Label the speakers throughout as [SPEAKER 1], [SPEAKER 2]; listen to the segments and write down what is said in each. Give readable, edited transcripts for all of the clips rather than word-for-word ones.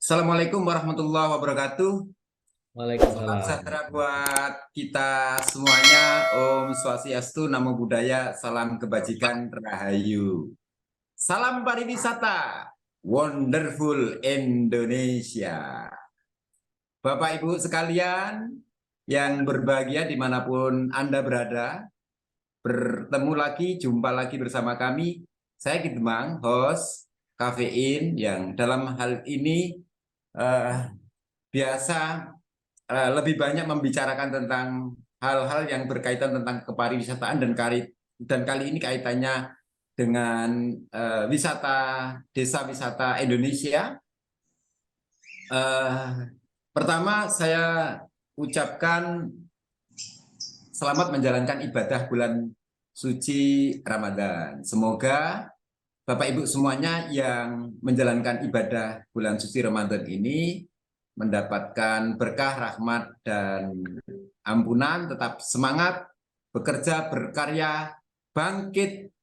[SPEAKER 1] Assalamualaikum warahmatullahi wabarakatuh. Salam
[SPEAKER 2] Waalaikumsalam.
[SPEAKER 1] sejahtera buat kita semuanya. Om Swastiastu, Namo Buddhaya, salam kebajikan, Rahayu. Salam pariwisata, wonderful Indonesia. Bapak Ibu sekalian yang berbahagia dimanapun Anda berada, bertemu lagi, jumpa lagi bersama kami. Saya Ki Demang, host Kafein yang dalam hal ini eh, biasa lebih banyak membicarakan tentang hal-hal yang berkaitan tentang kepariwisataan dan kali ini kaitannya dengan wisata desa wisata Indonesia. Pertama saya ucapkan selamat menjalankan ibadah bulan suci Ramadan. Semoga Bapak Ibu semuanya yang menjalankan ibadah bulan suci Ramadan ini mendapatkan berkah, rahmat, dan ampunan, tetap semangat, bekerja, berkarya, bangkit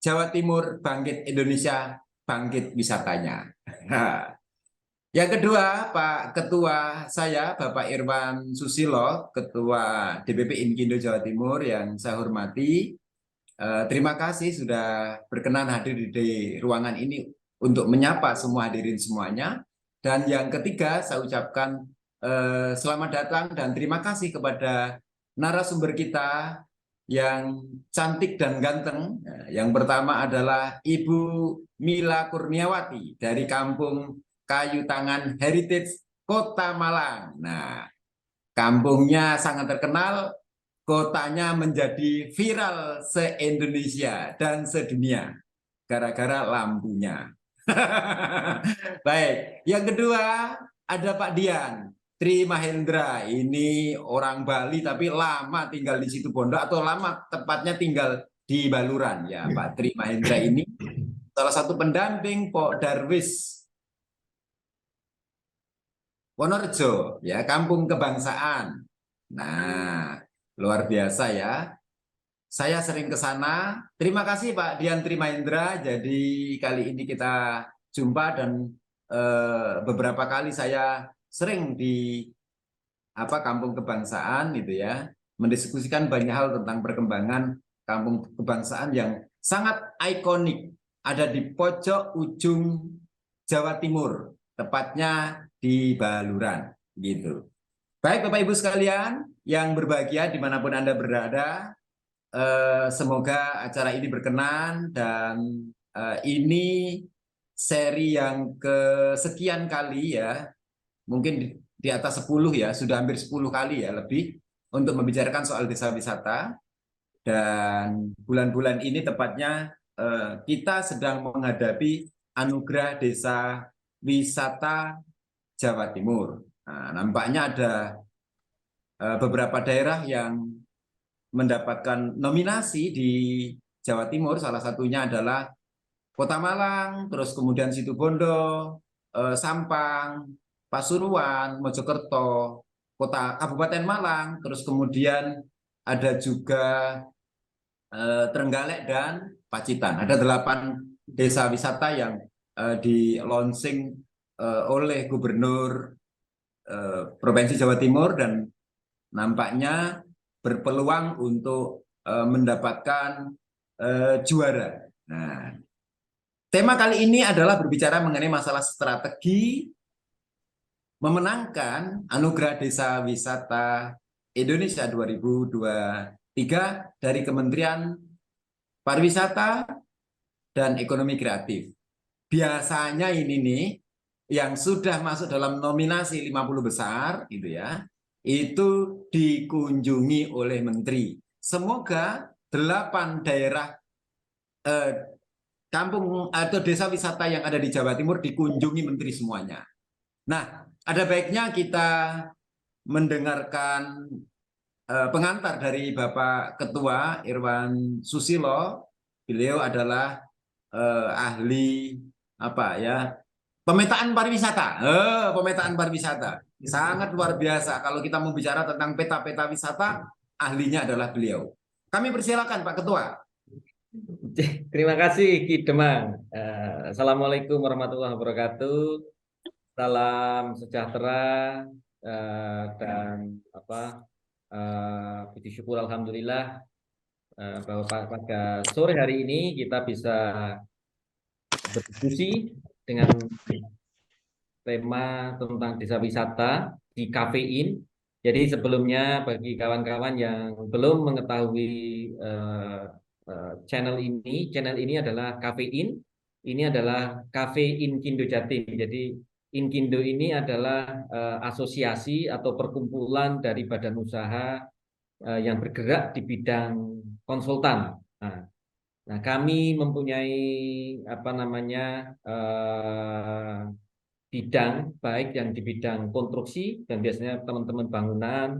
[SPEAKER 1] Jawa Timur, bangkit Indonesia, bangkit wisatanya. Yang kedua, Pak Ketua saya, Bapak Irwan Susilo, Ketua DPP Inkindo Jawa Timur yang saya hormati. Terima kasih sudah berkenan hadir di ruangan ini untuk menyapa semua hadirin semuanya. Dan yang ketiga, saya ucapkan selamat datang dan terima kasih kepada narasumber kita yang cantik dan ganteng. Yang pertama adalah Ibu Mila Kurniawati dari Kampung Kayu Tangan Heritage Kota Malang. Nah, kampungnya sangat terkenal, kotanya menjadi viral se-Indonesia dan sedunia gara-gara lampunya. Baik, yang kedua ada Pak Dian Tri Mahendra. Ini orang Bali tapi lama tinggal di situ Bondo atau lama tepatnya tinggal di Baluran ya. Pak Tri Mahendra ini salah satu pendamping Pak Darwis Wonorejo ya, kampung kebangsaan. Nah, luar biasa ya. Saya sering ke sana. Terima kasih Pak Dian Trimahendra. Jadi kali ini kita jumpa dan beberapa kali saya sering di kampung kebangsaan gitu ya, mendiskusikan banyak hal tentang perkembangan kampung kebangsaan yang sangat ikonik ada di pojok ujung Jawa Timur, tepatnya di Baluran gitu. Baik Bapak Ibu sekalian yang berbahagia dimanapun Anda berada, semoga acara ini berkenan dan ini seri yang kesekian kali ya, mungkin di atas 10 ya, sudah hampir 10 kali ya lebih untuk membicarakan soal desa wisata. Dan bulan-bulan ini tepatnya kita sedang menghadapi anugerah desa wisata Jawa Timur. Nah, nampaknya ada beberapa daerah yang mendapatkan nominasi di Jawa Timur, salah satunya adalah Kota Malang, terus kemudian Situbondo, Sampang, Pasuruan, Mojokerto, Kota Kabupaten Malang, terus kemudian ada juga Trenggalek dan Pacitan. Ada 8 desa wisata yang di launching oleh Gubernur Provinsi Jawa Timur dan nampaknya berpeluang untuk mendapatkan juara. Nah, tema kali ini adalah berbicara mengenai masalah strategi memenangkan Anugerah Desa Wisata Indonesia 2023 dari Kementerian Pariwisata dan Ekonomi Kreatif. Biasanya ini nih yang sudah masuk dalam nominasi 50 besar gitu ya, itu dikunjungi oleh menteri. Semoga 8 daerah kampung atau desa wisata yang ada di Jawa Timur dikunjungi menteri semuanya. Nah, ada baiknya kita mendengarkan pengantar dari Bapak Ketua Irwan Susilo. Beliau adalah ahli pemetaan pariwisata. Pemetaan pariwisata sangat luar biasa. Kalau kita mau bicara tentang peta-peta wisata, ahlinya adalah beliau. Kami persilakan Pak Ketua.
[SPEAKER 2] Terima kasih Ki Demang. Assalamualaikum warahmatullahi wabarakatuh. Salam sejahtera dan puji syukur alhamdulillah bahwa pada sore hari ini kita bisa berdiskusi dengan tema tentang desa wisata di Kafein. Jadi sebelumnya bagi kawan-kawan yang belum mengetahui eh, channel ini adalah Kafein. Ini adalah Cafe Inkindo Jatim. Jadi Inkindo ini adalah asosiasi atau perkumpulan dari badan usaha yang bergerak di bidang konsultan. Nah, nah, kami mempunyai apa namanya bidang baik yang di bidang konstruksi dan biasanya teman-teman bangunan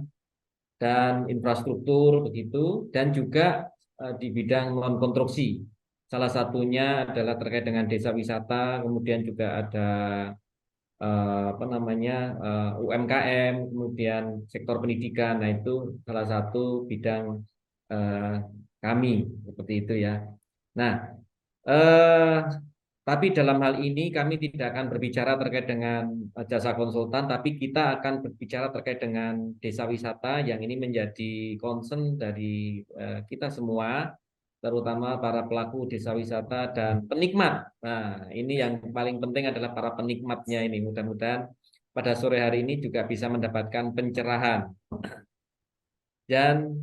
[SPEAKER 2] dan infrastruktur begitu dan juga di bidang non konstruksi. Salah satunya adalah terkait dengan desa wisata, kemudian juga ada apa namanya UMKM, kemudian sektor pendidikan. Nah, itu salah satu bidang eh, kami seperti itu ya. Nah, eh, tapi dalam hal ini kami tidak akan berbicara terkait dengan jasa konsultan, tapi kita akan berbicara terkait dengan desa wisata yang ini menjadi concern dari kita semua, terutama para pelaku desa wisata dan penikmat. Nah, ini yang paling penting adalah para penikmatnya ini. Mudah-mudahan pada sore hari ini juga bisa mendapatkan pencerahan. Dan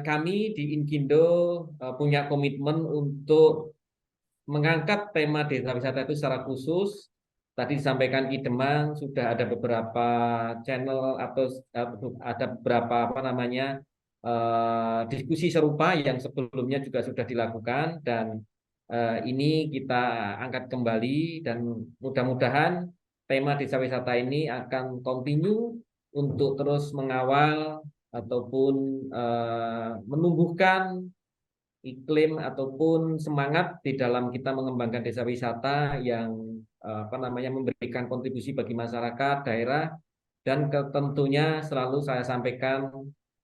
[SPEAKER 2] kami di Inkindo punya komitmen untuk mengangkat tema desa wisata itu secara khusus. Tadi disampaikan Ki Demang sudah ada beberapa channel atau ada beberapa apa namanya diskusi serupa yang sebelumnya juga sudah dilakukan dan ini kita angkat kembali dan mudah-mudahan tema desa wisata ini akan continue untuk terus mengawal ataupun menumbuhkan iklim ataupun semangat di dalam kita mengembangkan desa wisata yang apa namanya memberikan kontribusi bagi masyarakat daerah dan tentunya selalu saya sampaikan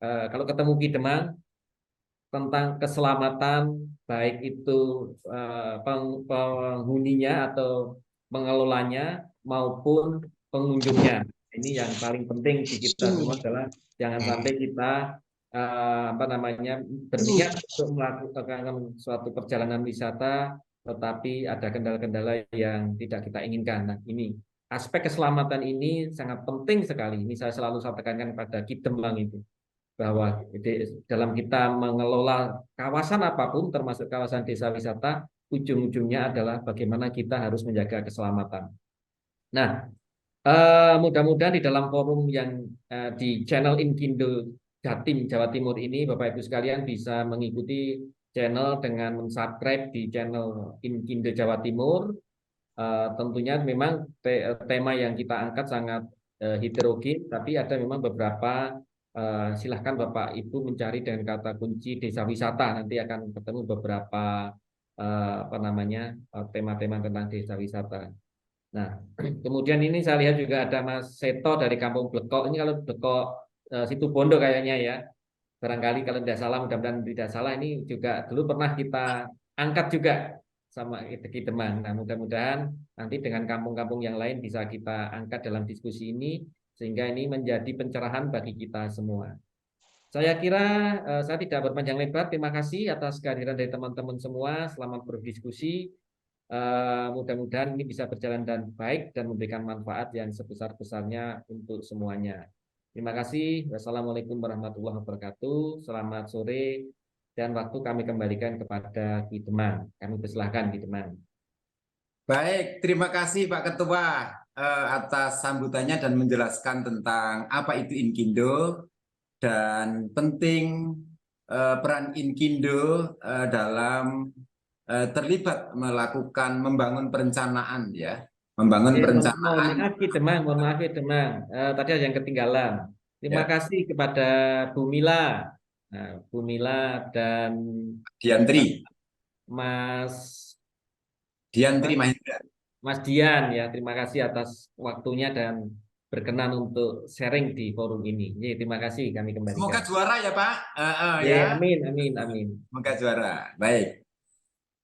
[SPEAKER 2] kalau ketemu Ki Demang tentang keselamatan baik itu penghuninya atau pengelolanya maupun pengunjungnya. Ini yang paling penting di kita semua adalah jangan sampai kita apa namanya berniat untuk melakukan suatu perjalanan wisata tetapi ada kendala-kendala yang tidak kita inginkan. Nah, ini aspek keselamatan ini sangat penting sekali. Ini saya selalu sampaikan kepada Ki Demang itu bahwa dalam kita mengelola kawasan apapun termasuk kawasan desa wisata ujung-ujungnya adalah bagaimana kita harus menjaga keselamatan. Nah, mudah-mudahan di dalam forum yang di channel Inkindo Jatim Jawa Timur ini Bapak Ibu sekalian bisa mengikuti channel dengan mensubscribe di channel Inkindo Jawa Timur. Tentunya memang tema yang kita angkat sangat heterogen, tapi ada memang beberapa silahkan Bapak Ibu mencari dengan kata kunci desa wisata, nanti akan ketemu beberapa apa namanya tema-tema tentang desa wisata. Nah, kemudian ini saya lihat juga ada Mas Seto dari Kampung Blekok. Ini kalau Blekok Situbondo kayaknya ya. Barangkali kalau tidak salah, mudah-mudahan tidak salah, ini juga dulu pernah kita angkat juga sama Ki Demang. Nah, mudah-mudahan nanti dengan kampung-kampung yang lain bisa kita angkat dalam diskusi ini, sehingga ini menjadi pencerahan bagi kita semua. Saya kira saya tidak berpanjang lebar. Terima kasih atas kehadiran dari teman-teman semua. Selamat berdiskusi. Mudah-mudahan ini bisa berjalan dan baik dan memberikan manfaat yang sebesar-besarnya untuk semuanya. Terima kasih. Wassalamualaikum warahmatullahi wabarakatuh. Selamat sore dan waktu kami kembalikan kepada Ki Demang. Kami persilahkan Ki Demang.
[SPEAKER 1] Baik, terima kasih Pak Ketua atas sambutannya dan menjelaskan tentang apa itu Inkindo dan penting peran Inkindo dalam terlibat melakukan membangun perencanaan ya, membangun
[SPEAKER 2] Mohon
[SPEAKER 1] perencanaan
[SPEAKER 2] maaf Ki Demang, mohon maaf Ki Demang. Tadi ada yang ketinggalan. Terima
[SPEAKER 1] ya.
[SPEAKER 2] kasih kepada Bu Mila, nah, Bu Mila dan
[SPEAKER 1] Diantri,
[SPEAKER 2] Mas
[SPEAKER 1] Diantri Mahendra.
[SPEAKER 2] Mas Dian ya. Terima kasih atas waktunya dan berkenan untuk sharing di forum ini. Jadi, terima kasih kami
[SPEAKER 1] Semoga
[SPEAKER 2] kembalikan.
[SPEAKER 1] juara ya Pak.
[SPEAKER 2] Ya,
[SPEAKER 1] Ya,
[SPEAKER 2] amin, amin, amin.
[SPEAKER 1] semoga juara. Baik.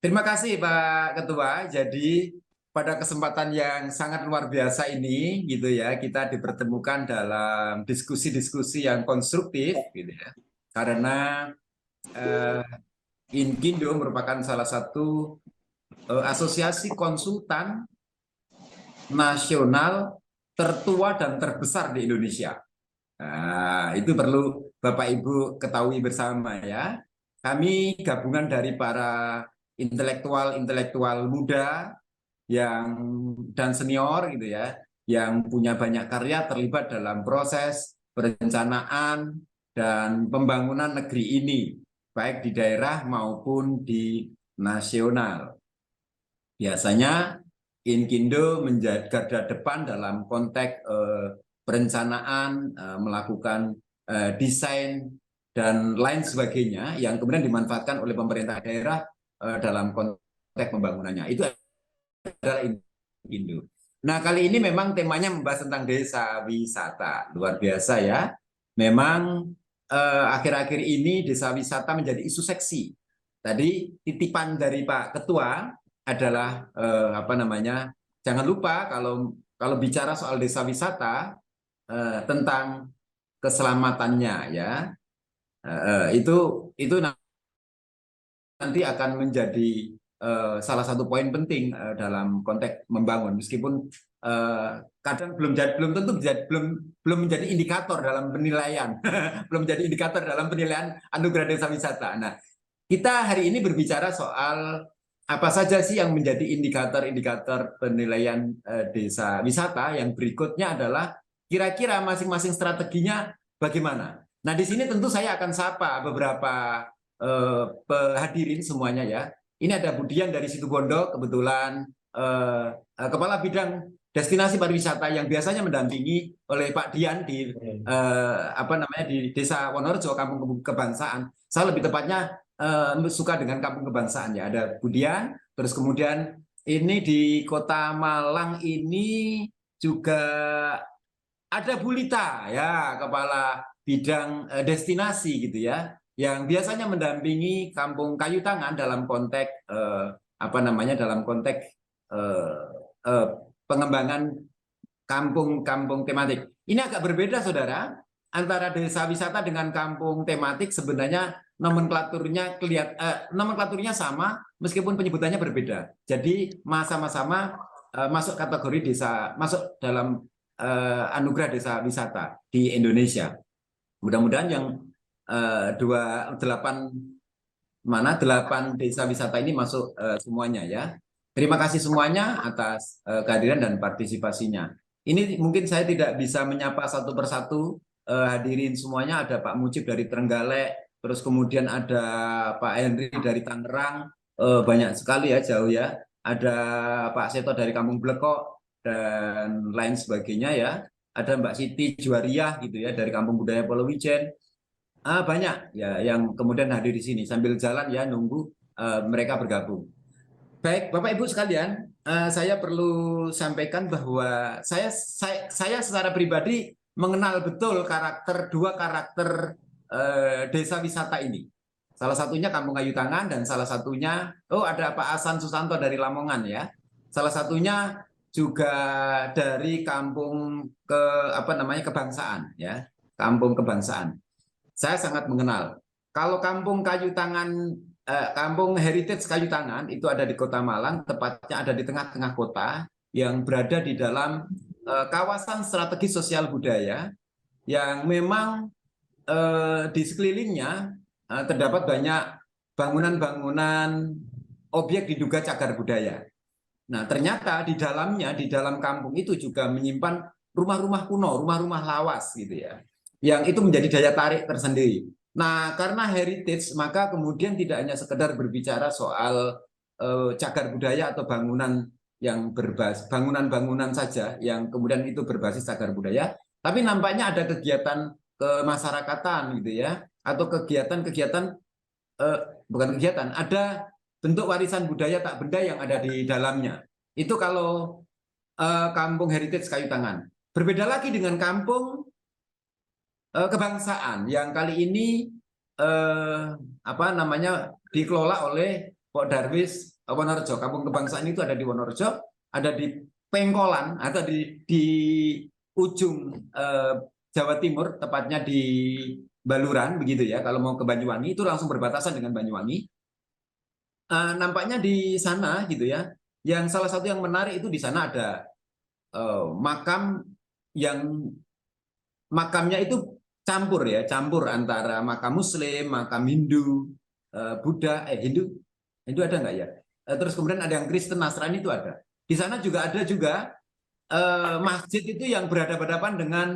[SPEAKER 1] Terima kasih Pak Ketua. Jadi pada kesempatan yang sangat luar biasa ini gitu ya, kita dipertemukan dalam diskusi-diskusi yang konstruktif gitu ya. Karena eh, Inkindo merupakan salah satu asosiasi konsultan nasional tertua dan terbesar di Indonesia. Nah, itu perlu Bapak Ibu ketahui bersama ya. Kami gabungan dari para intelektual-intelektual muda yang dan senior gitu ya, yang punya banyak karya terlibat dalam proses perencanaan dan pembangunan negeri ini, baik di daerah maupun di nasional. Biasanya Inkindo menjadi garda depan dalam konteks perencanaan, melakukan desain dan lain sebagainya yang kemudian dimanfaatkan oleh pemerintah daerah dalam konteks pembangunannya. Itu adalah Inkindo. Nah, kali ini memang temanya membahas tentang desa wisata. Luar biasa ya. Memang akhir-akhir ini desa wisata menjadi isu seksi. Tadi titipan dari Pak Ketua adalah apa namanya? Jangan lupa kalau bicara soal desa wisata tentang keselamatannya ya. Itu nanti akan menjadi salah satu poin penting dalam konteks membangun, meskipun kadang belum tentu belum menjadi indikator dalam penilaian belum menjadi indikator dalam penilaian anugerah desa wisata. Nah, kita hari ini berbicara soal apa saja sih yang menjadi indikator-indikator penilaian desa wisata. Yang berikutnya adalah kira-kira masing-masing strateginya bagaimana. Nah, di sini tentu saya akan sapa beberapa hadirin semuanya ya. Ini ada Budian dari Situbondo, kebetulan Kepala Bidang Destinasi Pariwisata yang biasanya mendampingi oleh Pak Dian di apa namanya di Desa Wonorejo, Kampung Kebangsaan. Saya lebih tepatnya suka dengan Kampung Kebangsaan ya. Ada Budian, terus kemudian ini di Kota Malang ini juga ada Bulita ya, Kepala Bidang Destinasi gitu ya, yang biasanya mendampingi Kampung Kayu Tangan dalam konteks apa namanya dalam konteks eh, eh, pengembangan kampung-kampung tematik. Ini agak berbeda, saudara, antara desa wisata dengan kampung tematik. Sebenarnya nomenklaturnya sama, meskipun penyebutannya berbeda. Jadi sama-sama masuk kategori desa, masuk dalam anugerah desa wisata di Indonesia. Mudah-mudahan yang delapan desa wisata ini masuk semuanya ya. Terima kasih semuanya atas kehadiran dan partisipasinya. Ini mungkin saya tidak bisa menyapa satu persatu hadirin semuanya. Ada Pak Mujib dari Trenggalek, terus kemudian ada Pak Henry dari Tangerang, banyak sekali ya, jauh ya. Ada Pak Seto dari Kampung Blekok dan lain sebagainya ya. Ada Mbak Siti Juwariah gitu ya dari Kampung Budaya Polowijen. Banyak ya yang kemudian hadir di sini sambil jalan ya nunggu mereka bergabung. Baik, Bapak Ibu sekalian, saya perlu sampaikan bahwa saya secara pribadi mengenal betul dua karakter desa wisata ini. Salah satunya Kampung Kayu Tangan dan salah satunya ada Pak Hasan Susanto dari Lamongan ya. Salah satunya juga dari Kampung Kebangsaan ya, Kampung Kebangsaan. Saya sangat mengenal. Kalau Kampung Kayu Tangan, Kampung Heritage Kayu Tangan itu ada di Kota Malang, tepatnya ada di tengah-tengah kota yang berada di dalam kawasan strategis sosial budaya yang memang di sekelilingnya terdapat banyak bangunan-bangunan objek diduga cagar budaya. Nah, ternyata di dalamnya, di dalam kampung itu juga menyimpan rumah-rumah kuno, rumah-rumah lawas gitu ya, yang itu menjadi daya tarik tersendiri. Nah, karena heritage, maka kemudian tidak hanya sekedar berbicara soal cagar budaya atau bangunan yang berbasis bangunan-bangunan saja yang kemudian itu berbasis cagar budaya, tapi nampaknya ada kegiatan kemasyarakatan gitu ya, atau kegiatan-kegiatan bukan kegiatan, ada bentuk warisan budaya tak benda yang ada di dalamnya. Itu kalau Kampung Heritage Kayu Tangan. Berbeda lagi dengan Kampung Kebangsaan yang kali ini dikelola oleh Pak Darwis Wonorejo. Kampung Kebangsaan itu ada di Wonorejo. ada di Pengkolan atau di ujung Jawa Timur, tepatnya di Baluran begitu ya. Kalau mau ke Banyuwangi itu langsung berbatasan dengan Banyuwangi. Nampaknya di sana gitu ya. Yang salah satu yang menarik itu di sana ada makam yang makamnya itu campur ya, campur antara makam Muslim, makam Hindu, Buddha, Hindu ada nggak ya? Terus kemudian ada yang Kristen, Nasrani itu ada. Di sana juga ada juga masjid itu yang berhadapan-hadapan dengan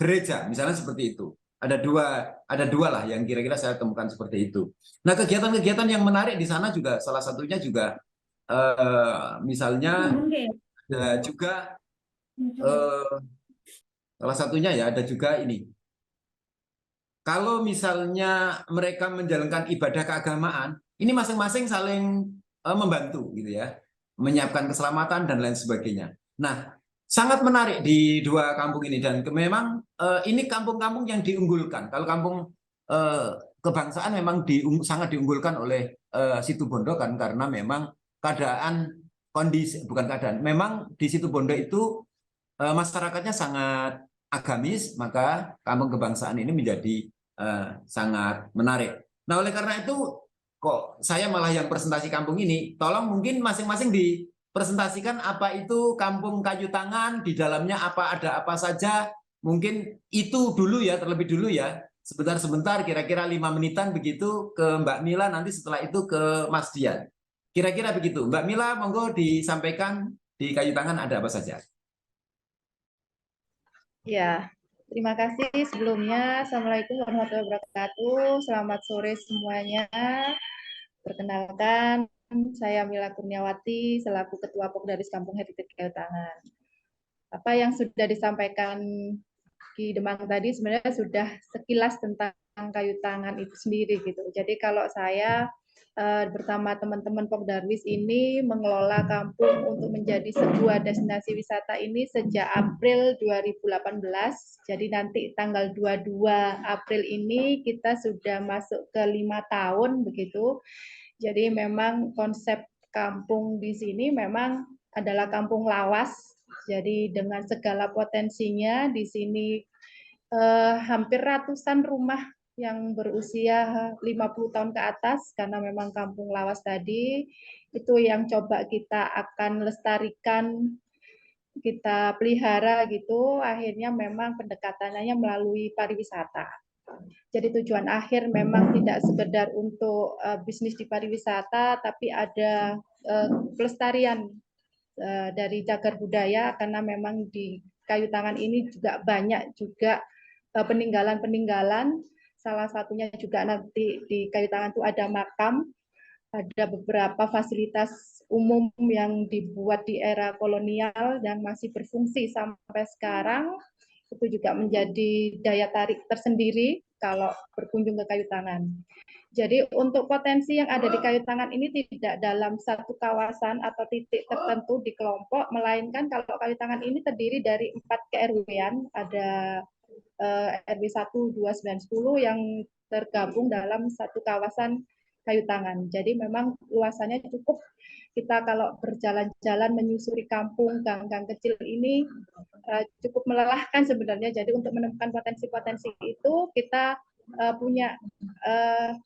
[SPEAKER 1] gereja, misalnya seperti itu. Ada dua lah yang kira-kira saya temukan seperti itu. Nah, kegiatan-kegiatan yang menarik di sana juga salah satunya juga misalnya ada juga eh, salah satunya ya ada juga ini. Kalau misalnya mereka menjalankan ibadah keagamaan, ini masing-masing saling membantu gitu ya, menyiapkan keselamatan dan lain sebagainya. Nah, sangat menarik di dua kampung ini dan memang ini kampung-kampung yang diunggulkan. Kalau kampung eh, kebangsaan memang sangat diunggulkan oleh Situbondo kan karena memang keadaan kondisi bukan keadaan, memang di Situbondo itu masyarakatnya sangat agamis, maka kampung kebangsaan ini menjadi sangat menarik. Nah, oleh karena itu, kok saya malah yang presentasi kampung ini, tolong mungkin masing-masing dipresentasikan apa itu kampung kayu tangan, di dalamnya apa ada apa saja, mungkin itu dulu ya, terlebih dulu ya, sebentar-sebentar, kira-kira 5 menitan begitu ke Mbak Mila, nanti setelah itu ke Mas Dian. Kira-kira begitu. Mbak Mila, monggo disampaikan di kayu tangan ada apa saja.
[SPEAKER 3] Ya, terima kasih sebelumnya. Assalamualaikum warahmatullahi wabarakatuh. Selamat sore semuanya. Perkenalkan, saya Mila Kurniawati selaku Ketua Pokdaris Kampung Heritage Kayu Tangan. Apa yang sudah disampaikan Ki Demang tadi sebenarnya sudah sekilas tentang kayu tangan itu sendiri gitu. Jadi kalau saya bersama teman-teman Pokdarwis ini mengelola kampung untuk menjadi sebuah destinasi wisata ini sejak April 2018. Jadi nanti tanggal 22 April ini kita sudah masuk ke 5 tahun begitu. Jadi memang konsep kampung di sini memang adalah kampung lawas. Jadi dengan segala potensinya di sini hampir ratusan rumah yang berusia 50 tahun ke atas karena memang kampung lawas tadi itu yang coba kita akan lestarikan, kita pelihara gitu, akhirnya memang pendekatannya melalui pariwisata. Jadi tujuan akhir memang tidak sekedar untuk bisnis di pariwisata, tapi ada pelestarian dari cagar budaya karena memang di kayu tangan ini juga banyak juga peninggalan-peninggalan. Salah satunya juga nanti di kayu tangan itu ada makam, ada beberapa fasilitas umum yang dibuat di era kolonial dan masih berfungsi sampai sekarang. Itu juga menjadi daya tarik tersendiri kalau berkunjung ke kayu tangan. Jadi untuk potensi yang ada di kayu tangan ini tidak dalam satu kawasan atau titik tertentu di kelompok, melainkan kalau kayu tangan ini terdiri dari 4 KRW-an, ada RW 1, 2, 9, 10 yang tergabung dalam satu kawasan kayu tangan. Jadi memang luasannya cukup, kita kalau berjalan-jalan menyusuri kampung gang-gang kecil ini cukup melelahkan sebenarnya. Jadi untuk menemukan potensi-potensi itu kita punya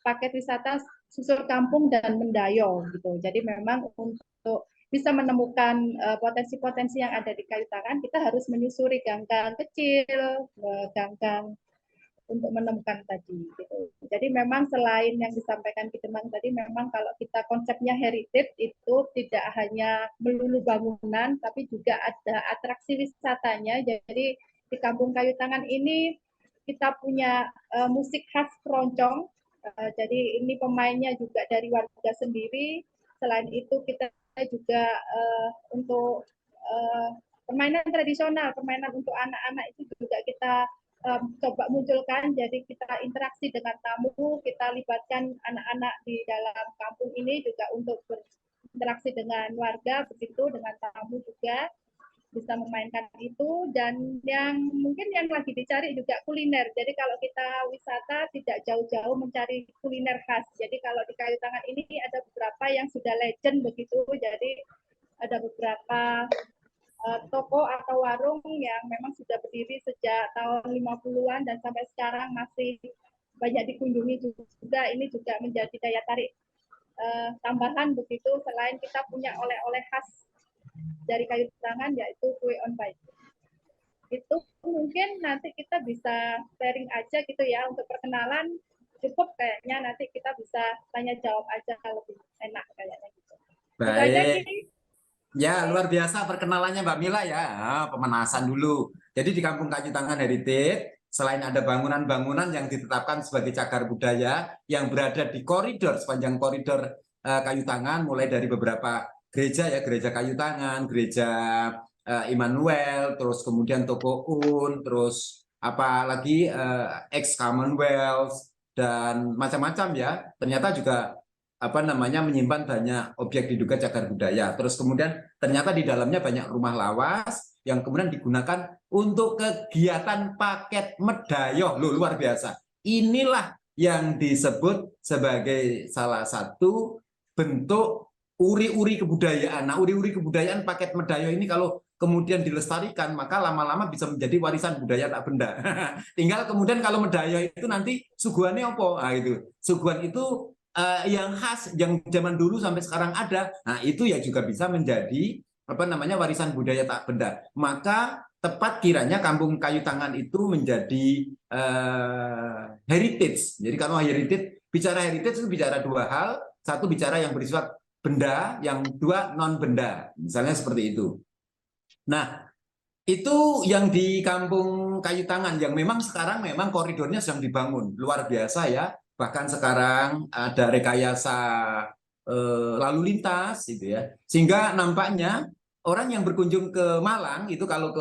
[SPEAKER 3] paket wisata susur kampung dan mendayo gitu. Jadi memang untuk bisa menemukan potensi-potensi yang ada di kayu tangan, kita harus menyusuri gang-gang kecil, gang-gang untuk menemukan tadi. Gitu. Jadi memang selain yang disampaikan Ki Demang tadi, memang kalau kita konsepnya heritage itu tidak hanya melulu bangunan, tapi juga ada atraksi wisatanya. Jadi di Kampung Kayu Tangan ini kita punya musik khas keroncong. Jadi ini pemainnya juga dari warga sendiri. Selain itu kita juga untuk permainan tradisional, permainan untuk anak-anak itu juga kita coba munculkan. Jadi kita interaksi dengan tamu, kita libatkan anak-anak di dalam kampung ini juga untuk berinteraksi dengan warga, begitu dengan tamu juga bisa memainkan itu. Dan yang mungkin yang lagi dicari juga kuliner. Jadi kalau kita wisata tidak jauh-jauh mencari kuliner khas. Jadi kalau di kayu tangan ini ada beberapa yang sudah legend begitu. Jadi ada beberapa toko atau warung yang memang sudah berdiri sejak tahun 50-an dan sampai sekarang masih banyak dikunjungi juga. Ini juga menjadi daya tarik tambahan begitu, selain kita punya oleh-oleh khas dari kayu tangan yaitu kue on bike. Itu mungkin nanti kita bisa sharing aja gitu ya untuk perkenalan, cukup kayaknya, nanti kita bisa tanya jawab aja lebih enak kayaknya gitu.
[SPEAKER 1] Baik. Ya, luar biasa perkenalannya Mbak Mila ya. Pemanasan dulu. Jadi di Kampung Kayu Tangan Heritage, selain ada bangunan-bangunan yang ditetapkan sebagai cagar budaya yang berada di koridor, sepanjang koridor kayu tangan, mulai dari beberapa gereja ya, gereja kayu tangan, gereja Immanuel, terus kemudian Toko Un, terus apa lagi ex Commonwealth dan macam-macam ya. Ternyata juga apa namanya menyimpan banyak objek diduga cagar budaya. Terus kemudian ternyata di dalamnya banyak rumah lawas yang kemudian digunakan untuk kegiatan paket medayoh. Loh, luar biasa. Inilah yang disebut sebagai salah satu bentuk uri-uri kebudayaan. Nah, uri-uri kebudayaan paket medayoh ini kalau kemudian dilestarikan, maka lama-lama bisa menjadi warisan budaya tak benda. Tinggal kemudian kalau medayoh itu nanti suguhannya apa? Nah, itu. Suguhan itu yang khas, yang zaman dulu sampai sekarang ada. Nah, itu ya juga bisa menjadi apa namanya warisan budaya tak benda. Maka tepat kiranya Kampung Kayu Tangan itu menjadi heritage. Jadi kalau bicara heritage itu bicara dua hal. Satu bicara yang bersifat benda, yang dua non benda. Misalnya seperti itu. Nah, itu yang di Kampung Kayu Tangan yang memang sekarang memang koridornya sedang dibangun. Luar biasa ya. Bahkan sekarang ada rekayasa lalu lintas gitu ya. Sehingga nampaknya orang yang berkunjung ke Malang itu kalau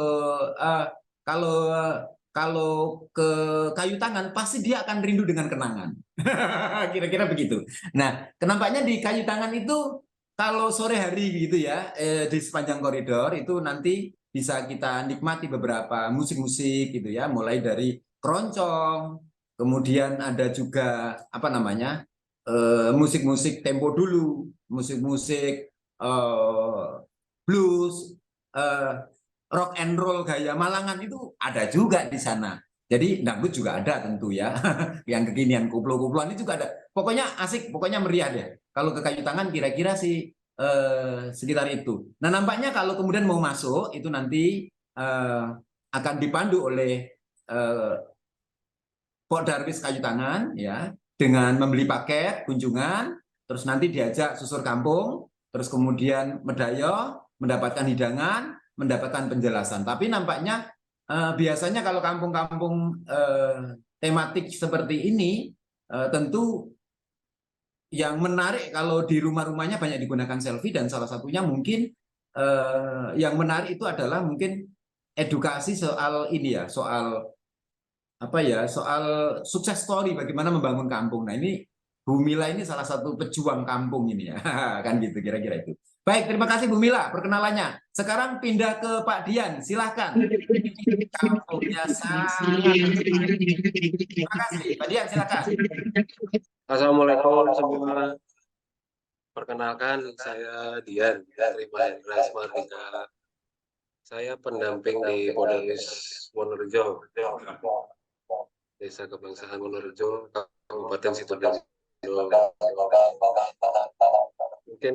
[SPEAKER 1] kalau ke Kayu Tangan pasti dia akan rindu dengan kenangan. Kira-kira begitu. Nah, kenampaknya di Kayu Tangan itu kalau sore hari gitu ya, di sepanjang koridor itu nanti bisa kita nikmati beberapa musik-musik gitu ya, mulai dari keroncong, kemudian ada juga apa namanya musik-musik tempo dulu, musik-musik blues, rock and roll gaya Malangan itu ada juga di sana. Jadi dangdut juga ada tentu ya, yang kekinian koplo-koploan itu juga ada. Pokoknya asik, pokoknya meriah deh. Kalau ke Kayu Tangan kira-kira sih sekitar itu. Nah, nampaknya kalau kemudian mau masuk itu nanti akan dipandu oleh Pok Darwis Kayu Tangan ya, dengan membeli paket kunjungan, terus nanti diajak susur kampung, terus kemudian medayo, mendapatkan hidangan, mendapatkan penjelasan. Tapi nampaknya biasanya kalau kampung-kampung tematik seperti ini tentu yang menarik kalau di rumah-rumahnya banyak digunakan selfie, dan salah satunya mungkin yang menarik itu adalah mungkin edukasi soal ini ya, soal apa ya, soal sukses story bagaimana membangun kampung. Nah, ini Bu Mila ini salah satu pejuang kampung ini ya. Kan gitu kira-kira itu. Baik, terima kasih Bu Mila perkenalannya. Sekarang pindah ke Pak Dian, silahkan. Kampungnya sangat. Terima kasih, Pak Dian, silahkan.
[SPEAKER 4] Assalamualaikum semua. Perkenalkan, saya Dian, Terima Hendra Smardika. Saya pendamping di Polres Wonorejo, Desa Kebangsaan Wonorejo, Kabupaten Situbondo. Mungkin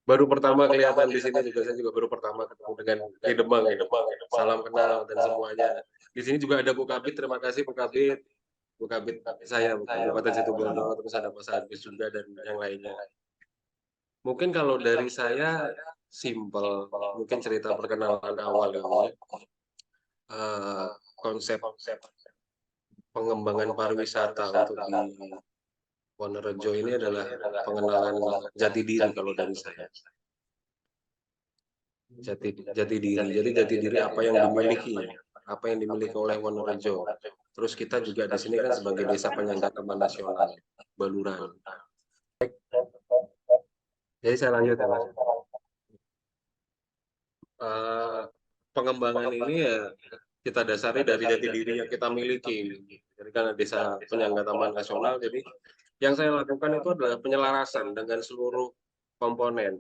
[SPEAKER 4] baru pertama kelihatan di sini juga, saya juga baru pertama ketemu dengan Ki Demang. Salam kenal dan semuanya. Di sini juga ada Bu Kabit, terima kasih Bu Kabit. Bu Kabit saya Kabupaten Situbondo, terus ada Mas Agus juga dan yang lainnya. Mungkin kalau dari saya simple, mungkin cerita perkenalan awal ini. Konsep pengembangan pariwisata untuk di Wonorejo ini adalah pengenalan jati diri kalau dari saya. Jati diri. Jadi jati diri apa yang dimiliki, apa yang dimiliki oleh Wonorejo. Terus kita juga di sini kan sebagai desa penyangga taman nasional Baluran. Jadi saya lanjut ya Mas. Pengembangan ini ya kita dasari dari jati diri yang kita miliki. Jadi karena desa penyangga taman nasional, jadi yang saya lakukan itu adalah penyelarasan dengan seluruh komponen.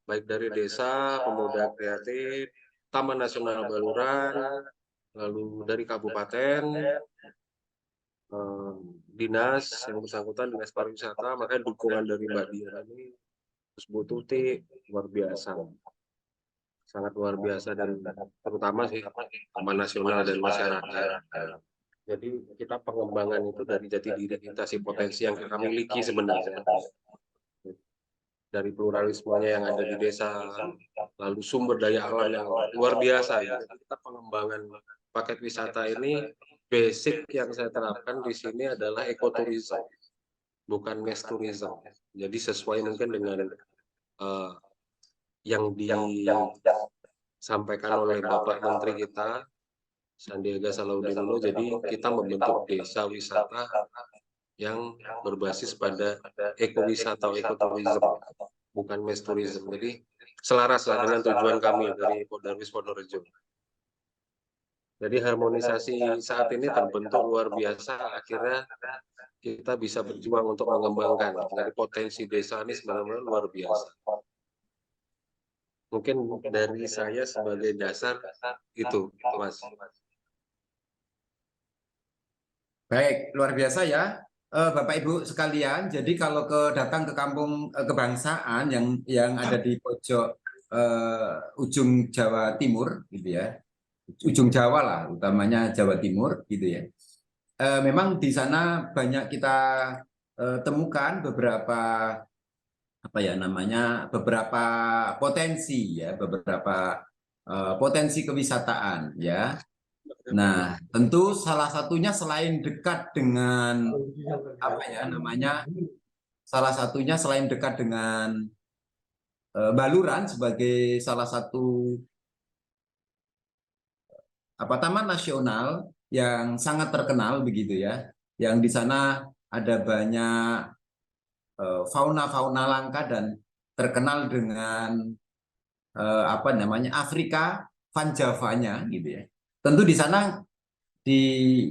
[SPEAKER 4] baik dari desa, pemuda kreatif, Taman Nasional Baluran, lalu dari kabupaten, dinas yang bersangkutan, dinas pariwisata, makanya dukungan dari Mbak Dian ini, terus Bu Tuti, luar biasa, sangat luar biasa, dan terutama sih Taman Nasional dan masyarakat. Jadi kita pengembangan itu dari jati diri kita, si potensi yang kita miliki sebenarnya, dari pluralismenya yang ada di desa, lalu sumber daya alam yang luar biasa. Ya. Kita pengembangan paket wisata ini, basic yang saya terapkan di sini adalah ekoturism, bukan mass tourism. Jadi sesuai mungkin dengan yang disampaikan oleh Bapak Menteri kita, Sandiaga Salahuddin Uno. Jadi kita membentuk desa wisata yang berbasis pada ekowisata atau ekoturism, bukan mass tourism. Jadi selaras lah dengan tujuan kami dari Podarwis Wonorejo. Jadi harmonisasi saat ini terbentuk luar biasa, akhirnya kita bisa berjuang untuk mengembangkan. Dari potensi desa ini sebenarnya luar biasa. Mungkin dari saya sebagai dasar itu, Mas.
[SPEAKER 1] Baik, luar biasa ya, Bapak Ibu sekalian. Jadi kalau datang ke kampung kebangsaan yang ada di pojok ujung Jawa Timur, gitu ya, ujung Jawa lah, utamanya Jawa Timur, gitu ya. Memang di sana banyak kita temukan beberapa apa ya namanya, beberapa potensi ya, beberapa potensi kewisataan ya. Nah, tentu salah satunya selain dekat dengan apa ya namanya, salah satunya selain dekat dengan Baluran sebagai salah satu taman nasional yang sangat terkenal begitu ya, yang di sana ada banyak fauna-fauna langka dan terkenal dengan apa namanya, Afrika Vanjavanya gitu ya. Tentu di sana di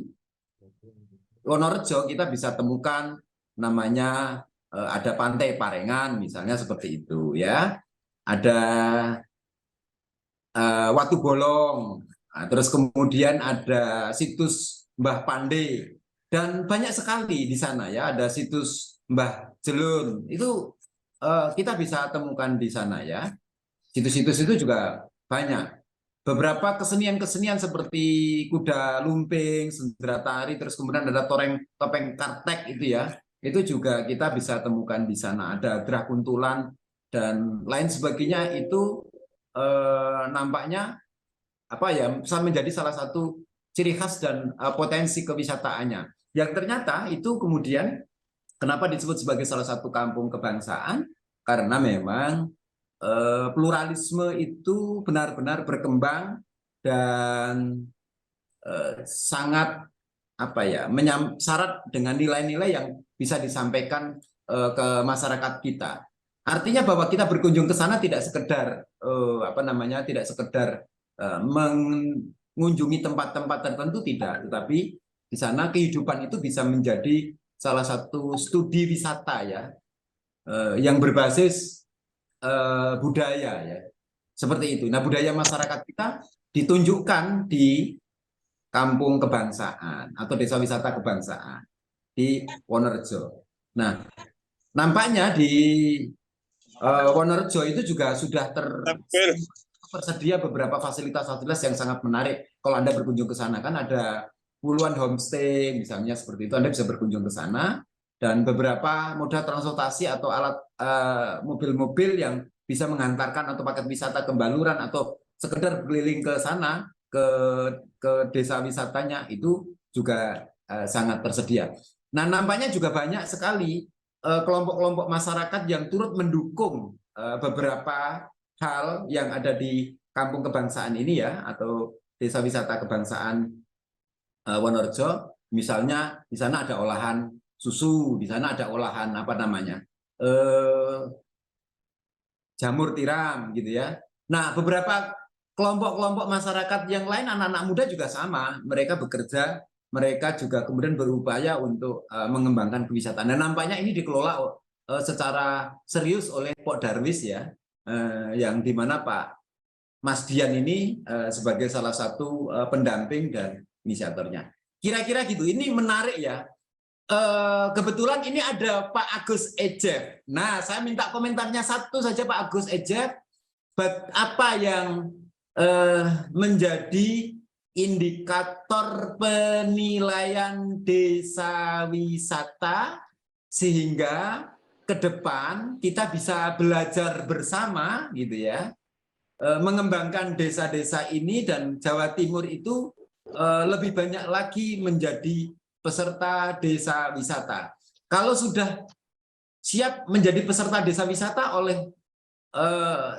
[SPEAKER 1] Wonorejo kita bisa temukan namanya ada Pantai Parengan misalnya, seperti itu ya. Ada Watu Bolong. Nah, terus kemudian ada situs Mbah Pande dan banyak sekali di sana ya, ada situs Mbah Jelun. Itu kita bisa temukan di sana ya. Situs-situs itu juga banyak. Beberapa kesenian-kesenian seperti kuda lumping, sendera tari, terus kemudian ada topeng kartek itu ya. Itu juga kita bisa temukan di sana. Ada gerah kuntulan dan lain sebagainya. Itu nampaknya apa ya, bisa menjadi salah satu ciri khas dan potensi kewisataannya. Yang ternyata itu kemudian kenapa disebut sebagai salah satu kampung kebangsaan? Karena memang pluralisme itu benar-benar berkembang dan sangat apa ya, syarat dengan nilai-nilai yang bisa disampaikan ke masyarakat kita. Artinya bahwa kita berkunjung ke sana tidak sekedar apa namanya, tidak sekedar mengunjungi tempat-tempat tertentu, tidak, tetapi di sana kehidupan itu bisa menjadi salah satu studi wisata ya, yang berbasis budaya ya, seperti itu. Nah, budaya masyarakat kita ditunjukkan di kampung kebangsaan atau desa wisata kebangsaan di Wonorejo. Nah, nampaknya di Wonorejo itu juga sudah tersedia beberapa fasilitas-fasilitas yang sangat menarik. Kalau Anda berkunjung ke sana, kan ada puluhan homestay misalnya, seperti itu. Anda bisa berkunjung ke sana, dan beberapa moda transportasi atau alat mobil-mobil yang bisa mengantarkan atau paket wisata ke Baluran atau sekedar berkeliling ke sana, ke desa wisatanya, itu juga sangat tersedia. Nah, nampaknya juga banyak sekali kelompok-kelompok masyarakat yang turut mendukung beberapa hal yang ada di kampung kebangsaan ini ya, atau desa wisata kebangsaan Wonorejo. Misalnya di sana ada olahan susu, di sana ada olahan apa namanya, jamur tiram gitu ya. Nah, beberapa kelompok-kelompok masyarakat yang lain, anak-anak muda juga sama, mereka bekerja, mereka juga kemudian berupaya untuk mengembangkan kewisataan. Dan nampaknya ini dikelola secara serius oleh Podarwis ya. yang dimana Pak Mas Dian ini sebagai salah satu pendamping dan inisiatornya. Kira-kira gitu. Ini menarik ya. Kebetulan ini ada Pak Agus Ejef. Nah, saya minta komentarnya satu saja Pak Agus Ejef. Apa yang menjadi indikator penilaian desa wisata sehingga ke depan kita bisa belajar bersama gitu ya, mengembangkan desa-desa ini dan Jawa Timur itu lebih banyak lagi menjadi peserta desa wisata. Kalau sudah siap menjadi peserta desa wisata oleh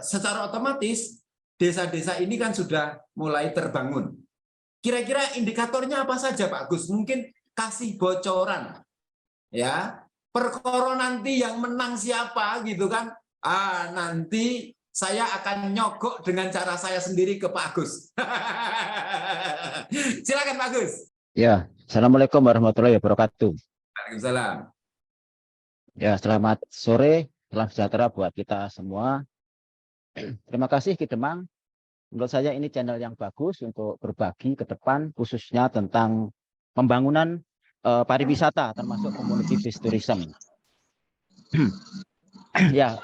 [SPEAKER 1] secara otomatis desa-desa ini kan sudah mulai terbangun. Kira-kira indikatornya apa saja Pak Gus? Mungkin kasih bocoran ya. Perkara nanti yang menang siapa gitu kan? Nanti saya akan nyogok dengan cara saya sendiri ke Pak Agus. Silakan Pak Agus.
[SPEAKER 5] Ya, Assalamualaikum warahmatullahi wabarakatuh.
[SPEAKER 1] Waalaikumsalam.
[SPEAKER 5] Ya, selamat sore, salam sejahtera buat kita semua. Terima kasih Ki Demang. Menurut saya ini channel yang bagus untuk berbagi ke depan, khususnya tentang pembangunan pariwisata, termasuk community based tourism. Ya,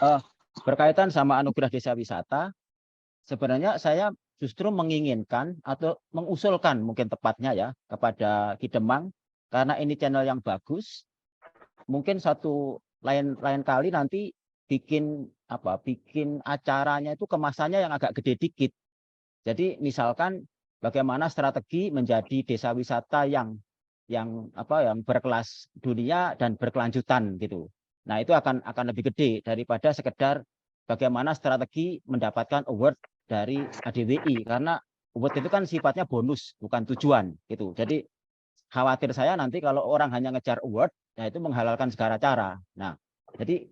[SPEAKER 5] berkaitan sama anugerah desa wisata, sebenarnya saya justru menginginkan atau mengusulkan mungkin tepatnya ya kepada Ki Demang, karena ini channel yang bagus, mungkin satu lain kali nanti bikin acaranya itu kemasannya yang agak gede dikit. Jadi misalkan bagaimana strategi menjadi desa wisata yang berkelas dunia dan berkelanjutan gitu. Nah, itu akan lebih gede daripada sekedar bagaimana strategi mendapatkan award dari ADWI, karena award itu kan sifatnya bonus bukan tujuan gitu. Jadi khawatir saya nanti kalau orang hanya ngejar award, nah itu menghalalkan segala cara. Nah, jadi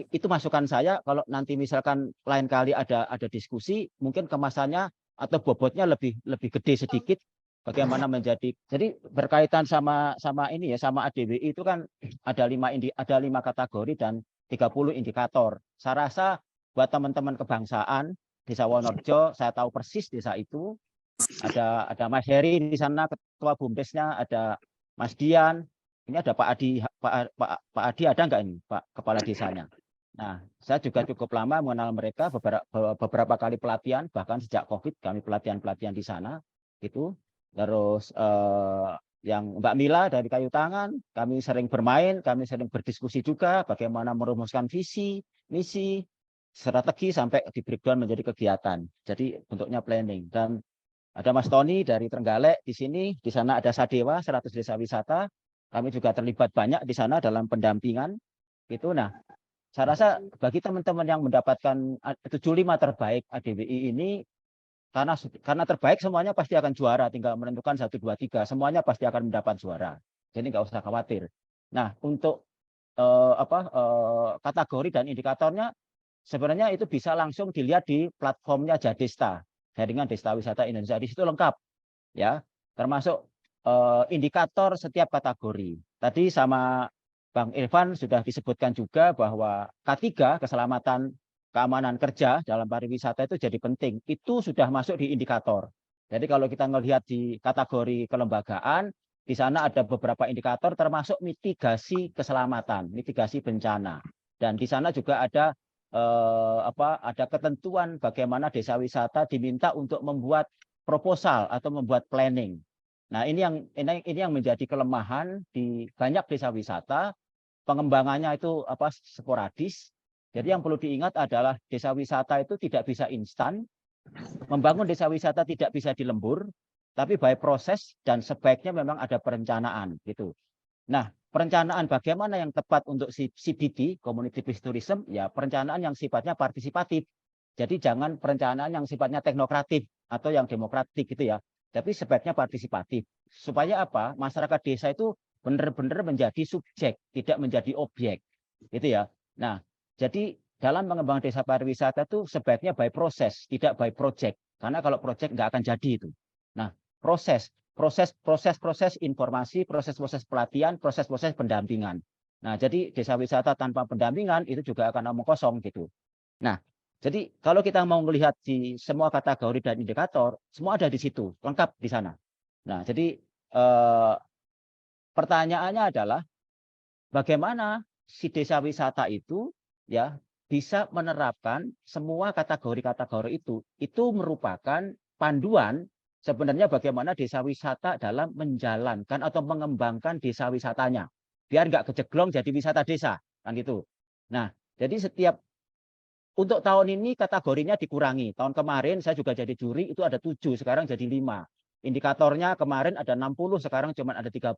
[SPEAKER 5] itu masukan saya, kalau nanti misalkan lain kali ada diskusi, mungkin kemasannya atau bobotnya lebih gede sedikit, bagaimana menjadi. Jadi berkaitan sama ini ya, sama ADWI itu kan ada 5 kategori dan 30 indikator. Saya rasa buat teman-teman kebangsaan Desa Wonorejo, saya tahu persis desa itu. Ada Mas Heri di sana, ketua BUMDesnya, ada Mas Dian, ini ada Pak Adi, Pak Adi ada enggak ini, Pak Kepala Desanya? Nah, saya juga cukup lama mengenal mereka, beberapa kali pelatihan, bahkan sejak COVID kami pelatihan di sana, gitu. Terus yang Mbak Mila dari Kayu Tangan, kami sering bermain, kami sering berdiskusi juga bagaimana merumuskan visi, misi, strategi sampai di breakdown menjadi kegiatan. Jadi bentuknya planning. Dan ada Mas Tony dari Trenggalek di sini, di sana ada Sadewa 100 desa wisata. Kami juga terlibat banyak di sana dalam pendampingan. Gitu. Nah, saya rasa bagi teman-teman yang mendapatkan 75 terbaik ADWI ini, karena terbaik semuanya pasti akan juara, tinggal menentukan 1, 2, 3, semuanya pasti akan mendapat juara. Jadi nggak usah khawatir. Nah, untuk kategori dan indikatornya sebenarnya itu bisa langsung dilihat di platformnya Jadesta, Jaringan Desa Wisata Indonesia. Di situ lengkap ya, termasuk indikator setiap kategori. Tadi sama Bang Irfan sudah disebutkan juga bahwa K3, keselamatan keamanan kerja dalam pariwisata itu jadi penting. Itu sudah masuk di indikator. Jadi kalau kita melihat di kategori kelembagaan, di sana ada beberapa indikator termasuk mitigasi keselamatan, mitigasi bencana. Dan di sana juga ada ada ketentuan bagaimana desa wisata diminta untuk membuat proposal atau membuat planning. Nah, ini yang menjadi kelemahan di banyak desa wisata, pengembangannya itu sporadis. Jadi yang perlu diingat adalah desa wisata itu tidak bisa instan, membangun desa wisata tidak bisa dilembur, tapi by proses dan sebaiknya memang ada perencanaan gitu. Nah, perencanaan bagaimana yang tepat untuk CBT, Community Based Tourism, ya perencanaan yang sifatnya partisipatif. Jadi jangan perencanaan yang sifatnya teknokratif atau yang demokratik gitu ya. Tapi sebaiknya partisipatif. Supaya apa? Masyarakat desa itu benar-benar menjadi subjek, tidak menjadi objek. Gitu ya. Nah, jadi dalam pengembangan desa pariwisata itu sebaiknya by proses, tidak by project. Karena kalau project nggak akan jadi itu. Nah, proses informasi, proses pelatihan, proses pendampingan. Nah, jadi desa wisata tanpa pendampingan itu juga akan omong kosong gitu. Nah, Jadi kalau kita mau melihat di semua kategori dan indikator, semua ada di situ, lengkap di sana. Nah, jadi pertanyaannya adalah bagaimana si desa wisata itu ya bisa menerapkan semua kategori-kategori itu merupakan panduan sebenarnya bagaimana desa wisata dalam menjalankan atau mengembangkan desa wisatanya biar nggak kejeglong jadi wisata desa kan gitu. Nah, jadi setiap untuk tahun ini kategorinya dikurangi. Tahun kemarin saya juga jadi juri itu ada 7, sekarang jadi 5. Indikatornya kemarin ada 60, sekarang cuma ada 30.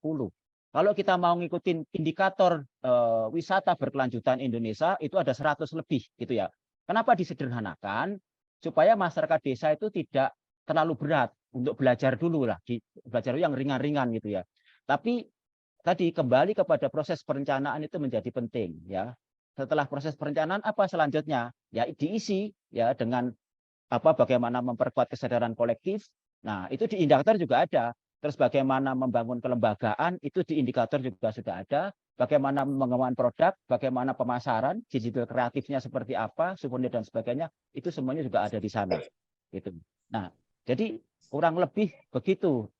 [SPEAKER 5] Kalau kita mau ngikutin indikator wisata berkelanjutan Indonesia itu ada 100 lebih gitu ya. Kenapa disederhanakan? Supaya masyarakat desa itu tidak terlalu berat untuk belajar dulu lah, belajar yang ringan-ringan gitu ya. Tapi tadi kembali kepada proses perencanaan itu menjadi penting ya. Setelah proses perencanaan apa selanjutnya? Ya diisi ya dengan bagaimana memperkuat kesadaran kolektif. Nah, itu di indikator juga ada. Terus bagaimana membangun kelembagaan itu di indikator juga sudah ada. Bagaimana mengembangkan produk, bagaimana pemasaran, digital kreatifnya seperti apa, souvenir dan sebagainya, itu semuanya juga ada di sana. Gitu. Nah, jadi kurang lebih begitu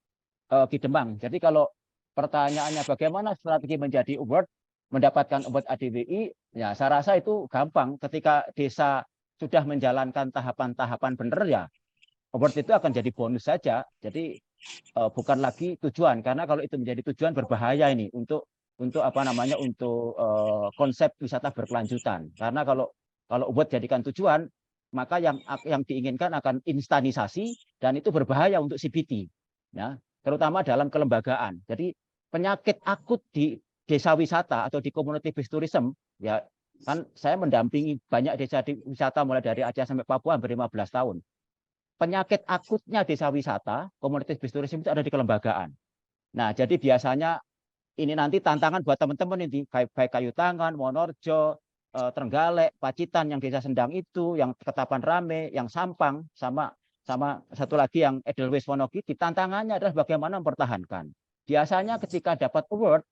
[SPEAKER 5] Ki Demang. Jadi kalau pertanyaannya bagaimana strategi menjadi award, mendapatkan award ADWI, ya saya rasa itu gampang. Ketika desa sudah menjalankan tahapan-tahapan benar ya, award itu akan jadi bonus saja. Jadi bukan lagi tujuan, karena kalau itu menjadi tujuan berbahaya ini untuk konsep wisata berkelanjutan. Karena kalau award jadikan tujuan, maka yang diinginkan akan instanisasi dan itu berbahaya untuk CBT. Ya, terutama dalam kelembagaan. Jadi penyakit akut di desa wisata atau di community based tourism, ya kan saya mendampingi banyak desa wisata mulai dari Aceh sampai Papua hampir 15 tahun. Penyakit akutnya desa wisata, community based tourism itu ada di kelembagaan. Nah, jadi biasanya ini nanti tantangan buat teman-teman ini, baik Kayu Tangan, Wonorejo, Trenggalek, Pacitan, yang desa Sendang itu, yang Ketapang Rame, yang Sampang, sama satu lagi yang Edelweiss Wonogiri, tantangannya adalah bagaimana mempertahankan. Biasanya ketika dapat award,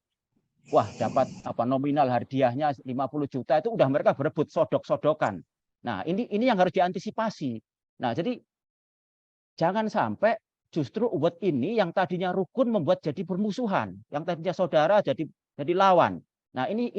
[SPEAKER 5] wah dapat nominal hadiahnya 50 juta itu udah mereka berebut sodok-sodokan. Nah, ini yang harus diantisipasi. Nah, jadi jangan sampai justru award ini yang tadinya rukun membuat jadi bermusuhan, yang tadinya saudara jadi lawan. Nah, ini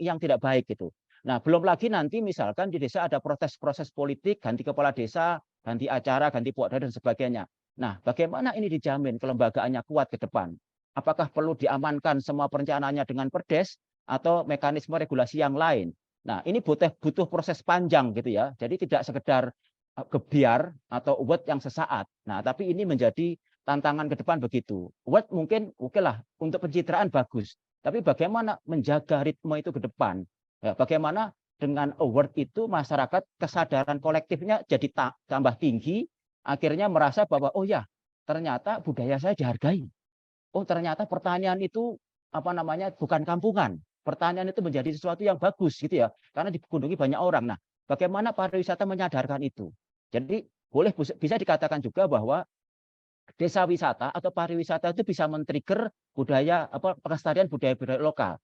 [SPEAKER 5] yang tidak baik gitu. Nah, belum lagi nanti misalkan di desa ada proses-proses politik, ganti kepala desa, ganti acara, ganti puakda dan sebagainya. Nah, bagaimana ini dijamin kelembagaannya kuat ke depan? Apakah perlu diamankan semua perencanaannya dengan perdes atau mekanisme regulasi yang lain? Nah, ini butuh proses panjang gitu ya. Jadi tidak sekedar gebiar atau award yang sesaat. Nah, tapi ini menjadi tantangan ke depan begitu. Award mungkin oke lah untuk pencitraan bagus, tapi bagaimana menjaga ritme itu ke depan? Ya, bagaimana dengan award itu masyarakat kesadaran kolektifnya jadi tambah tinggi, akhirnya merasa bahwa oh ya ternyata budaya saya dihargai. Oh ternyata pertanian itu bukan kampungan. Pertanian itu menjadi sesuatu yang bagus gitu ya, karena dikunjungi banyak orang. Nah, bagaimana pariwisata menyadarkan itu? Jadi bisa dikatakan juga bahwa desa wisata atau pariwisata itu bisa men-trigger pelestarian budaya lokal.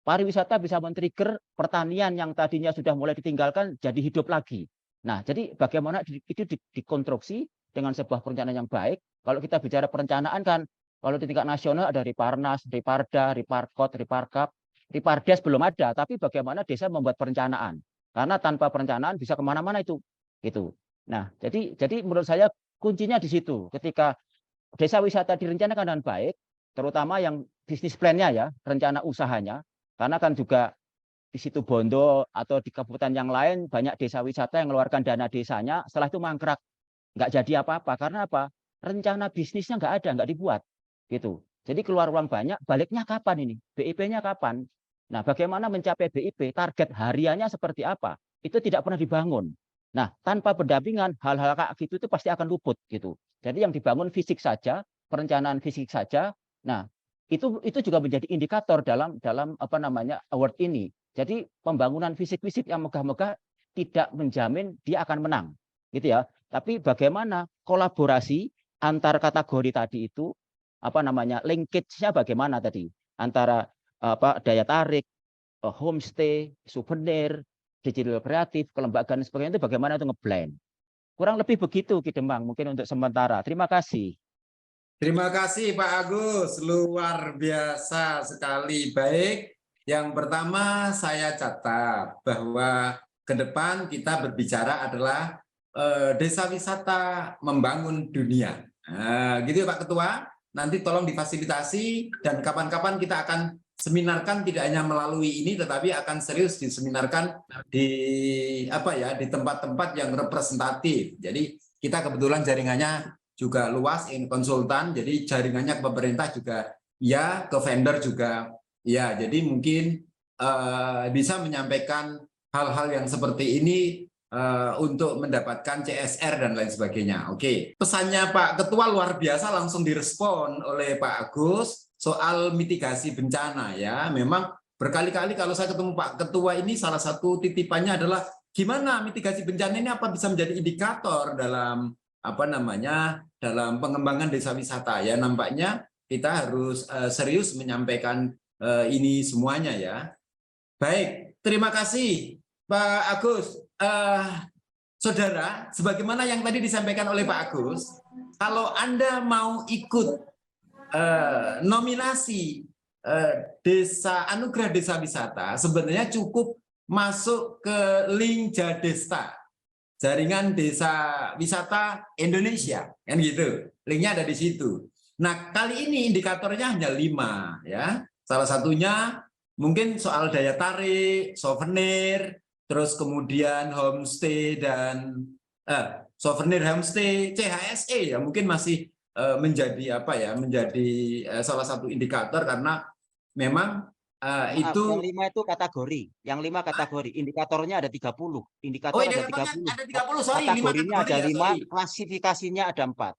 [SPEAKER 5] Pariwisata bisa men-trigger pertanian yang tadinya sudah mulai ditinggalkan jadi hidup lagi. Nah, jadi bagaimana itu dikonstruksi dengan sebuah perencanaan yang baik. Kalau kita bicara perencanaan kan, kalau di tingkat nasional ada Riparnas, Riparda, Riparkot, Riparkap, Ripardes belum ada, tapi bagaimana desa membuat perencanaan. Karena tanpa perencanaan bisa kemana-mana itu. Gitu. Nah, jadi menurut saya kuncinya di situ. Ketika desa wisata direncanakan dengan baik, terutama yang bisnis plan-nya ya, rencana usahanya, karena kan juga di situ Bondo atau di kabupaten yang lain banyak desa wisata yang mengeluarkan dana desanya, setelah itu mangkrak, nggak jadi apa-apa. Karena apa? Rencana bisnisnya nggak ada, nggak dibuat. Gitu. Jadi keluar uang banyak, baliknya kapan ini? BIP-nya kapan? Nah, bagaimana mencapai BIP? Target hariannya seperti apa? Itu tidak pernah dibangun. Nah, tanpa pendampingan, hal-hal kayak gitu itu pasti akan luput gitu. Jadi yang dibangun fisik saja, perencanaan fisik saja. Nah, itu juga menjadi indikator dalam award ini. Jadi pembangunan fisik-fisik yang megah-megah tidak menjamin dia akan menang, gitu ya. Tapi bagaimana kolaborasi antar kategori tadi itu, linkage-nya bagaimana tadi antara daya tarik, homestay, souvenir, digital kreatif, kelembagaan dan sebagainya itu bagaimana itu ngeblend. Kurang lebih begitu Ki Demang mungkin untuk sementara. Terima kasih.
[SPEAKER 1] Terima kasih Pak Agus, luar biasa sekali. Baik, yang pertama saya catat bahwa ke depan kita berbicara adalah desa wisata membangun dunia. Nah, gitu ya Pak Ketua. Nanti tolong difasilitasi dan kapan-kapan kita akan seminarkan tidak hanya melalui ini, tetapi akan serius diseminarkan di di tempat-tempat yang representatif. Jadi kita kebetulan jaringannya juga luas, konsultan, jadi jaringannya ke pemerintah juga ya, ke vendor juga ya. Jadi mungkin bisa menyampaikan hal-hal yang seperti ini untuk mendapatkan CSR dan lain sebagainya. Oke, pesannya Pak Ketua luar biasa, langsung direspon oleh Pak Agus soal mitigasi bencana ya. Memang berkali-kali kalau saya ketemu Pak Ketua ini, salah satu titipannya adalah gimana mitigasi bencana ini apa bisa menjadi indikator dalam dalam pengembangan desa wisata ya. Nampaknya kita harus serius menyampaikan ini semuanya ya. Baik, terima kasih Pak Agus. Saudara, sebagaimana yang tadi disampaikan oleh Pak Agus, kalau Anda mau ikut nominasi desa anugerah desa wisata, sebenarnya cukup masuk ke link Jadesta, Jaringan Desa Wisata Indonesia, kan gitu. Linknya ada di situ. Nah, kali ini indikatornya hanya 5 ya. Salah satunya mungkin soal daya tarik, souvenir, terus kemudian homestay dan souvenir homestay, CHSE ya mungkin masih menjadi menjadi salah satu indikator karena memang itu
[SPEAKER 5] yang 5 itu kategori. Yang 5 kategori. Indikatornya ada 30. Indikator ada 30.
[SPEAKER 1] Ada 30, sorry.
[SPEAKER 5] Kategorinya ada 5,
[SPEAKER 1] sorry.
[SPEAKER 5] klasifikasinya ada 4.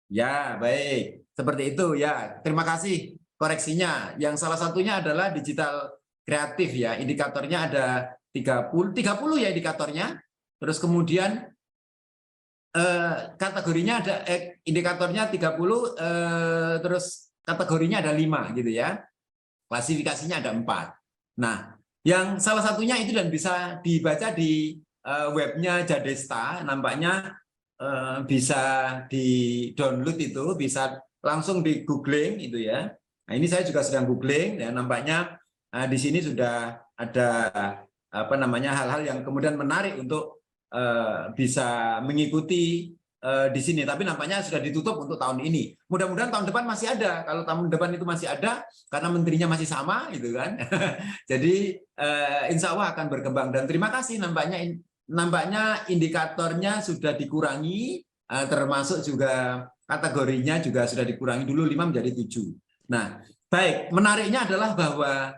[SPEAKER 1] Ya, baik. Seperti itu ya. Terima kasih koreksinya. Yang salah satunya adalah digital kreatif ya. Indikatornya ada 30 ya indikatornya. Terus kemudian kategorinya ada indikatornya 30, terus kategorinya ada 5 gitu ya. Klasifikasinya ada 4. Nah, yang salah satunya itu dan bisa dibaca di webnya Jadesta, nampaknya bisa di-download itu, bisa langsung di googling itu ya. Nah, ini saya juga sedang googling ya, nampaknya di sini sudah ada hal-hal yang kemudian menarik untuk bisa mengikuti di sini, tapi nampaknya sudah ditutup untuk tahun ini. Mudah-mudahan tahun depan masih ada. Kalau tahun depan itu masih ada, karena menterinya masih sama, gitu kan. Jadi insya Allah akan berkembang. Dan terima kasih, nampaknya indikatornya sudah dikurangi, termasuk juga kategorinya juga sudah dikurangi dulu 5 menjadi 7. Nah, baik. Menariknya adalah bahwa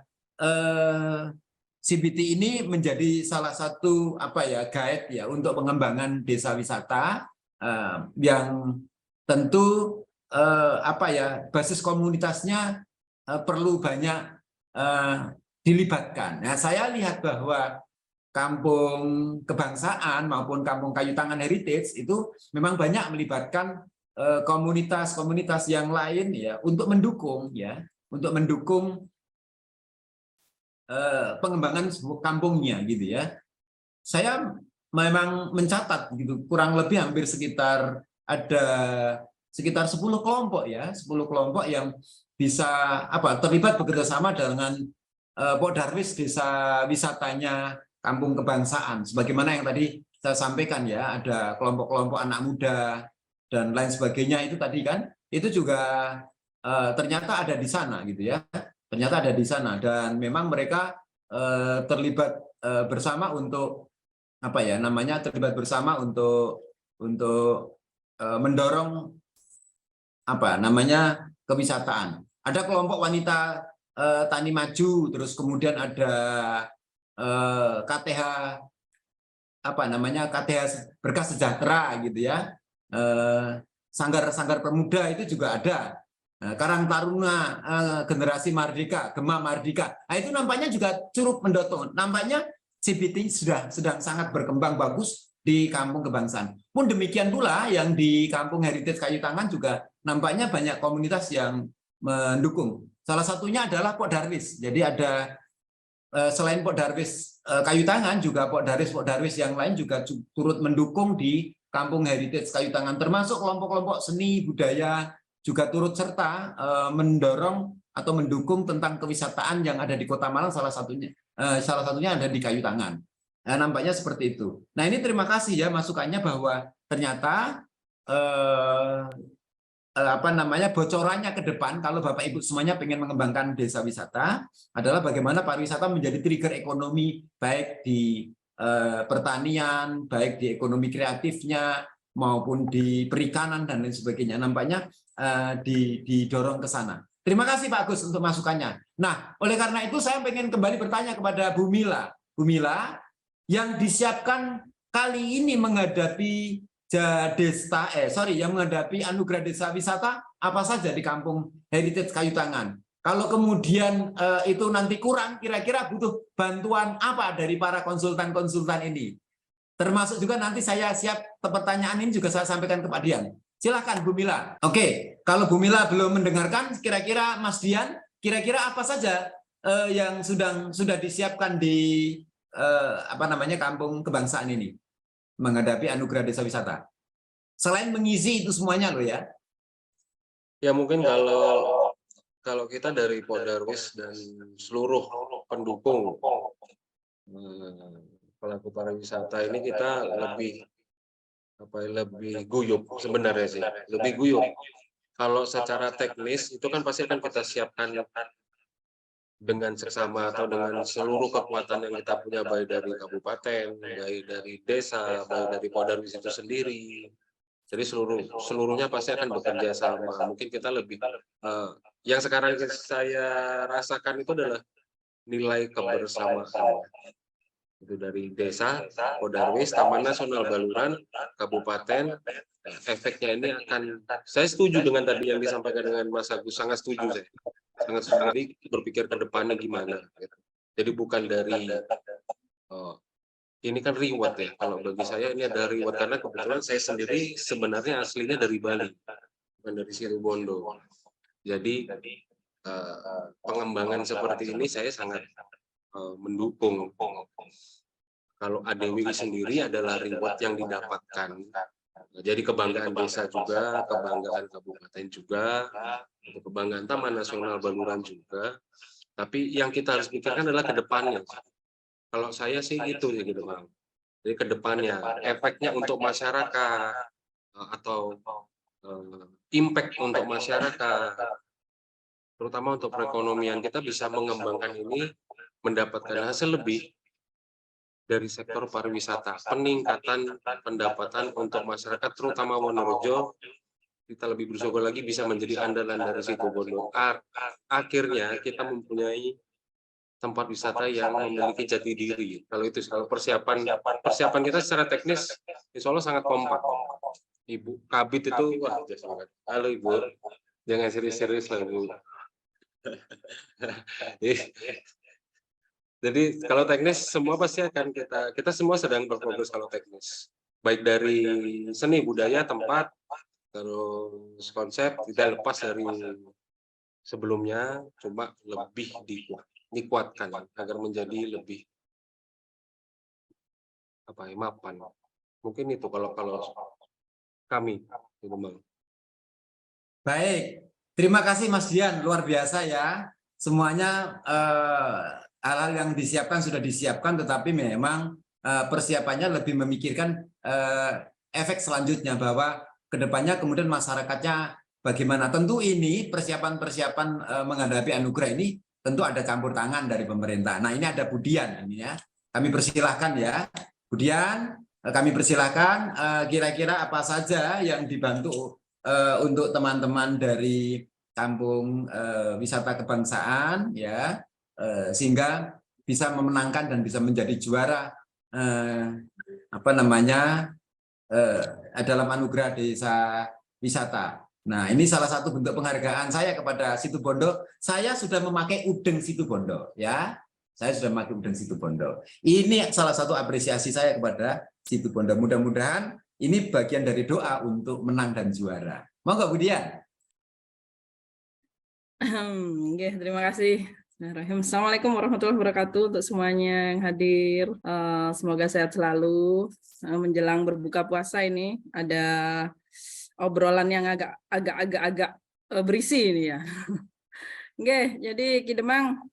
[SPEAKER 1] CBT ini menjadi salah satu guide ya untuk pengembangan desa wisata. Yang tentu basis komunitasnya perlu banyak dilibatkan. Nah, saya lihat bahwa Kampung Kebangsaan maupun Kampung Kayu Tangan Heritage itu memang banyak melibatkan komunitas-komunitas yang lain ya untuk mendukung pengembangan kampungnya gitu ya. Saya memang mencatat gitu kurang lebih hampir sekitar 10 kelompok ya, 10 kelompok yang bisa terlibat bekerjasama dengan Pok Darwis desa wisatanya Kampung Kebangsaan. Sebagaimana yang tadi saya sampaikan ya, ada kelompok-kelompok anak muda dan lain sebagainya itu tadi kan, itu juga ternyata ada di sana gitu ya. Ternyata ada di sana dan memang mereka terlibat bersama untuk terlibat bersama untuk mendorong kewisataan. Ada kelompok wanita tani maju, terus kemudian ada KTH KTH Berkah Sejahtera gitu ya. Sanggar pemuda itu juga ada. Karang Taruna Generasi Mardika, Gema Mardika. Nah, itu nampaknya juga cukup mendorong. Nampaknya CBT sedang sangat berkembang bagus di Kampung Kebangsaan. Pun demikian pula yang di Kampung Heritage Kayu Tangan juga nampaknya banyak komunitas yang mendukung. Salah satunya adalah Pok Darwis. Jadi ada selain Pok Darwis Kayu Tangan, juga Pok Darwis yang lain juga turut mendukung di Kampung Heritage Kayu Tangan, termasuk kelompok-kelompok seni budaya juga turut serta mendorong atau mendukung tentang kewisataan yang ada di Kota Malang, salah satunya ada di Kayu Tangan. Nah, nampaknya seperti itu. Nah, ini terima kasih ya masukannya bahwa ternyata bocorannya ke depan kalau Bapak Ibu semuanya pengen mengembangkan desa wisata adalah bagaimana pariwisata menjadi trigger ekonomi, baik di pertanian, baik di ekonomi kreatifnya maupun di perikanan dan lain sebagainya. Nampaknya didorong ke sana. Terima kasih Pak Agus untuk masukannya. Nah, oleh karena itu saya ingin kembali bertanya kepada Bu Mila. Bu Mila, yang disiapkan kali ini menghadapi yang menghadapi Anugerah Desa Wisata apa saja di Kampung Heritage Kayu Tangan. Kalau kemudian itu nanti kurang, kira-kira butuh bantuan apa dari para konsultan-konsultan ini? Termasuk juga nanti saya siap pertanyaan ini juga saya sampaikan ke Pak Dian. Silahkan Bu Mila. Oke, kalau Bu Mila belum mendengarkan, kira-kira Mas Dian, kira-kira apa saja yang sudah disiapkan di Kampung Kebangsaan ini menghadapi Anugerah Desa Wisata? Selain mengisi itu semuanya loh ya.
[SPEAKER 4] Ya mungkin kalau kita dari Pok Darwis dan seluruh pendukung pelaku pariwisata ini kita lebih guyup sebenarnya sih, lebih guyup. Kalau secara teknis itu kan pasti akan kita siapkan dengan seksama atau dengan seluruh kekuatan yang kita punya, baik dari kabupaten, baik dari desa, baik dari Pok Darwis itu sendiri. Jadi seluruhnya pasti akan bekerja sama. Mungkin kita lebih yang sekarang saya rasakan itu adalah nilai kebersamaan. Itu dari desa, Pok Darwis, Taman Nasional Baluran, kabupaten. Efeknya ini saya setuju dengan tadi yang disampaikan dengan Mas Agus, sangat setuju saya. Sangat setuju. Jadi berpikir ke depannya gimana. Jadi bukan dari ini kan reward ya. Kalau bagi saya ini ada reward karena kebetulan saya sendiri sebenarnya aslinya dari Bali, bukan dari Situbondo. Jadi pengembangan seperti ini saya sangat mendukung. Kalau ADWI sendiri adalah reward yang didapatkan. Jadi kebanggaan desa juga, kebanggaan kabupaten juga, kebanggaan Taman Nasional Baluran juga. Tapi yang kita harus pikirkan adalah ke depannya. Kalau saya sih itu ya gitu Bang. Jadi ke depannya efeknya untuk masyarakat atau impact untuk masyarakat, terutama untuk perekonomian, kita bisa mengembangkan ini, mendapatkan hasil lebih dari sektor pariwisata, peningkatan pendapatan untuk masyarakat, terutama Wonorejo. Kita lebih bersyukur lagi bisa menjadi andalan dari Situbondo. Akhirnya kita mempunyai tempat wisata yang memiliki jati diri. Kalau itu, kalau persiapan kita secara teknis, insya Allah sangat kompak. Ibu Kabit itu, wah, halo Ibu, jangan serius-serius lah Ibu. Jadi kalau teknis semua pasti akan kita semua sedang berprogres kalau teknis. Baik dari seni budaya, tempat, terus konsep tidak lepas dari sebelumnya, cuma lebih dikuatkan agar menjadi lebih mapan. Mungkin itu kalau kami di Bang.
[SPEAKER 1] Baik, terima kasih Mas Dian, luar biasa ya. Semuanya hal-hal yang disiapkan sudah disiapkan, tetapi memang persiapannya lebih memikirkan efek selanjutnya, bahwa kedepannya kemudian masyarakatnya bagaimana. Tentu ini persiapan-persiapan menghadapi anugerah ini tentu ada campur tangan dari pemerintah. Nah, ini ada Bu Dian ini ya. Kami persilahkan ya. Bu Dian, kami persilahkan kira-kira apa saja yang dibantu untuk teman-teman dari Kampung Wisata Kebangsaan ya, sehingga bisa memenangkan dan bisa menjadi juara dalam anugerah desa wisata. Nah, ini salah satu bentuk penghargaan saya kepada Situbondo. Saya sudah memakai udeng Situbondo, ya. Saya sudah memakai udeng Situbondo. Ini salah satu apresiasi saya kepada Situbondo. Mudah-mudahan ini bagian dari doa untuk menang dan juara. Mau nggak, Bu Dian?
[SPEAKER 6] Terima kasih Bismillahirrahmanirrahim. Assalamualaikum warahmatullahi wabarakatuh untuk semuanya yang hadir. Semoga sehat selalu. Menjelang berbuka puasa ini ada obrolan yang agak berisi ini ya. Oke, jadi Ki Demang,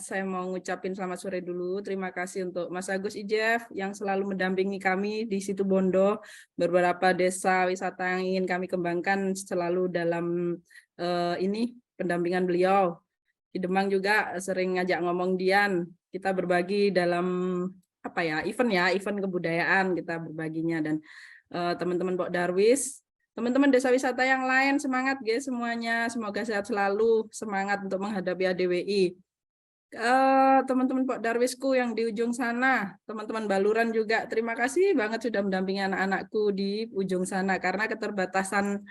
[SPEAKER 6] saya mau ngucapin selamat sore dulu. Terima kasih untuk Mas Agus Ijef yang selalu mendampingi kami di Situ Bondo. Beberapa desa wisata yang ingin kami kembangkan selalu dalam ini pendampingan beliau. Ki Demang juga sering ngajak ngomong Dian, kita berbagi dalam apa ya, event kebudayaan kita berbaginya, dan teman-teman Pok Darwis, teman-teman desa wisata yang lain semangat guys semuanya, semoga sehat selalu, semangat untuk menghadapi ADWI. Teman-teman Pok Darwisku yang di ujung sana, teman-teman Baluran juga terima kasih banget sudah mendampingi anak-anakku di ujung sana, karena keterbatasan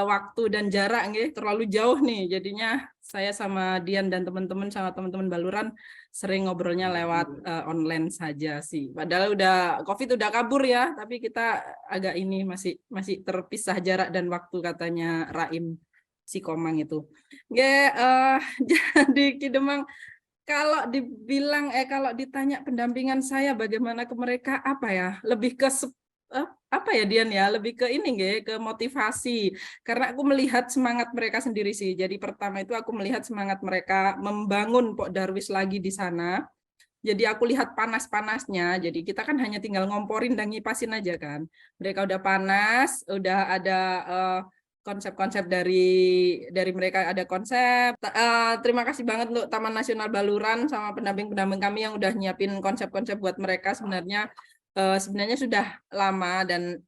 [SPEAKER 6] waktu dan jarak terlalu jauh nih, jadinya saya sama Dian dan teman-teman sama teman-teman Baluran sering ngobrolnya lewat online saja sih, padahal udah COVID udah kabur ya, tapi kita agak ini masih terpisah jarak dan waktu, katanya Raim si Komang itu. Jadi Ki Demang, kalau dibilang kalau ditanya pendampingan saya bagaimana ke mereka, apa ya, lebih ke apa ya Dian ya, lebih ke ini ke motivasi, karena aku melihat semangat mereka sendiri sih. Jadi pertama itu aku melihat semangat mereka membangun Pok Darwis lagi di sana. Jadi aku lihat panas-panasnya, jadi kita kan hanya tinggal ngomporin dan ngipasin aja kan. Mereka udah panas, udah ada konsep-konsep dari mereka, ada konsep. Terima kasih banget untuk Taman Nasional Baluran sama pendamping-pendamping kami yang udah nyiapin konsep-konsep buat mereka. Sebenarnya sudah lama, dan